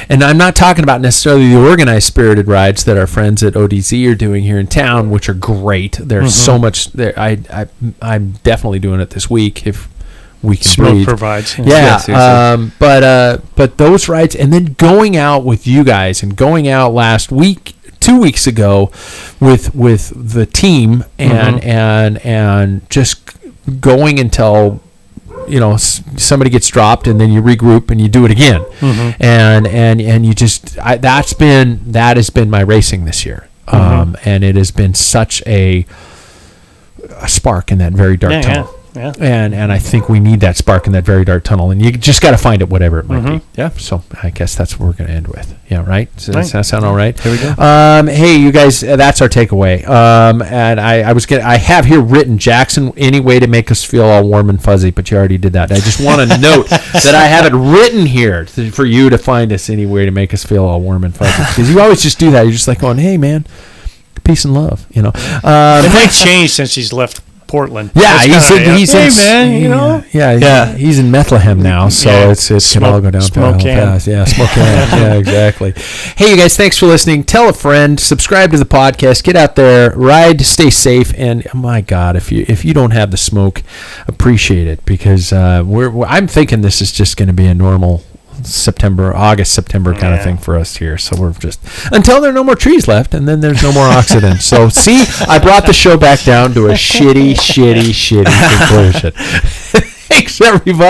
S1: And I'm not talking about necessarily the organized spirited rides that our friends at ODZ are doing here in town, which are great. There's so much there. I'm definitely doing it this week if we can
S3: Smoke
S1: breathe.
S3: Provides.
S1: Yeah. But those rides, and then going out with you guys, and going out last week, 2 weeks ago, with the team, and just going until somebody gets dropped, and then you regroup and you do it again, and you just that has been my racing this year, and it has been such a spark in that very dark tunnel.
S3: Yeah.
S1: And I think we need that spark in that very dark tunnel, and you just got to find it, whatever it might be.
S2: Yeah.
S1: So I guess that's what we're going to end with. Yeah, right? Does
S3: Right.
S1: that sound all right?
S2: Here we go.
S1: Hey, you guys, that's our takeaway. And I have here written, Jackson, any way to make us feel all warm and fuzzy, but you already did that. I just want to note that I have it written here for you to find us any way to make us feel all warm and fuzzy. Because you always just do that. You're just like going, hey, man, peace and love, you know.
S3: It might change since he's left Portland.
S1: Yeah, he's
S3: hey,
S1: in,
S3: man, you know.
S1: Yeah, he's in Bethlehem now, so
S3: Yeah.
S1: it can all go down fast. Yeah, Spokane. Yeah, exactly. Hey, you guys, thanks for listening. Tell a friend, subscribe to the podcast, get out there, ride, stay safe, and oh my God, if you don't have the smoke, appreciate it, because I'm thinking this is just going to be a normal August, September kind of thing for us here. So we're just until there are no more trees left, and then there's no more oxidant. So see, I brought the show back down to a shitty conclusion. Thanks, everybody.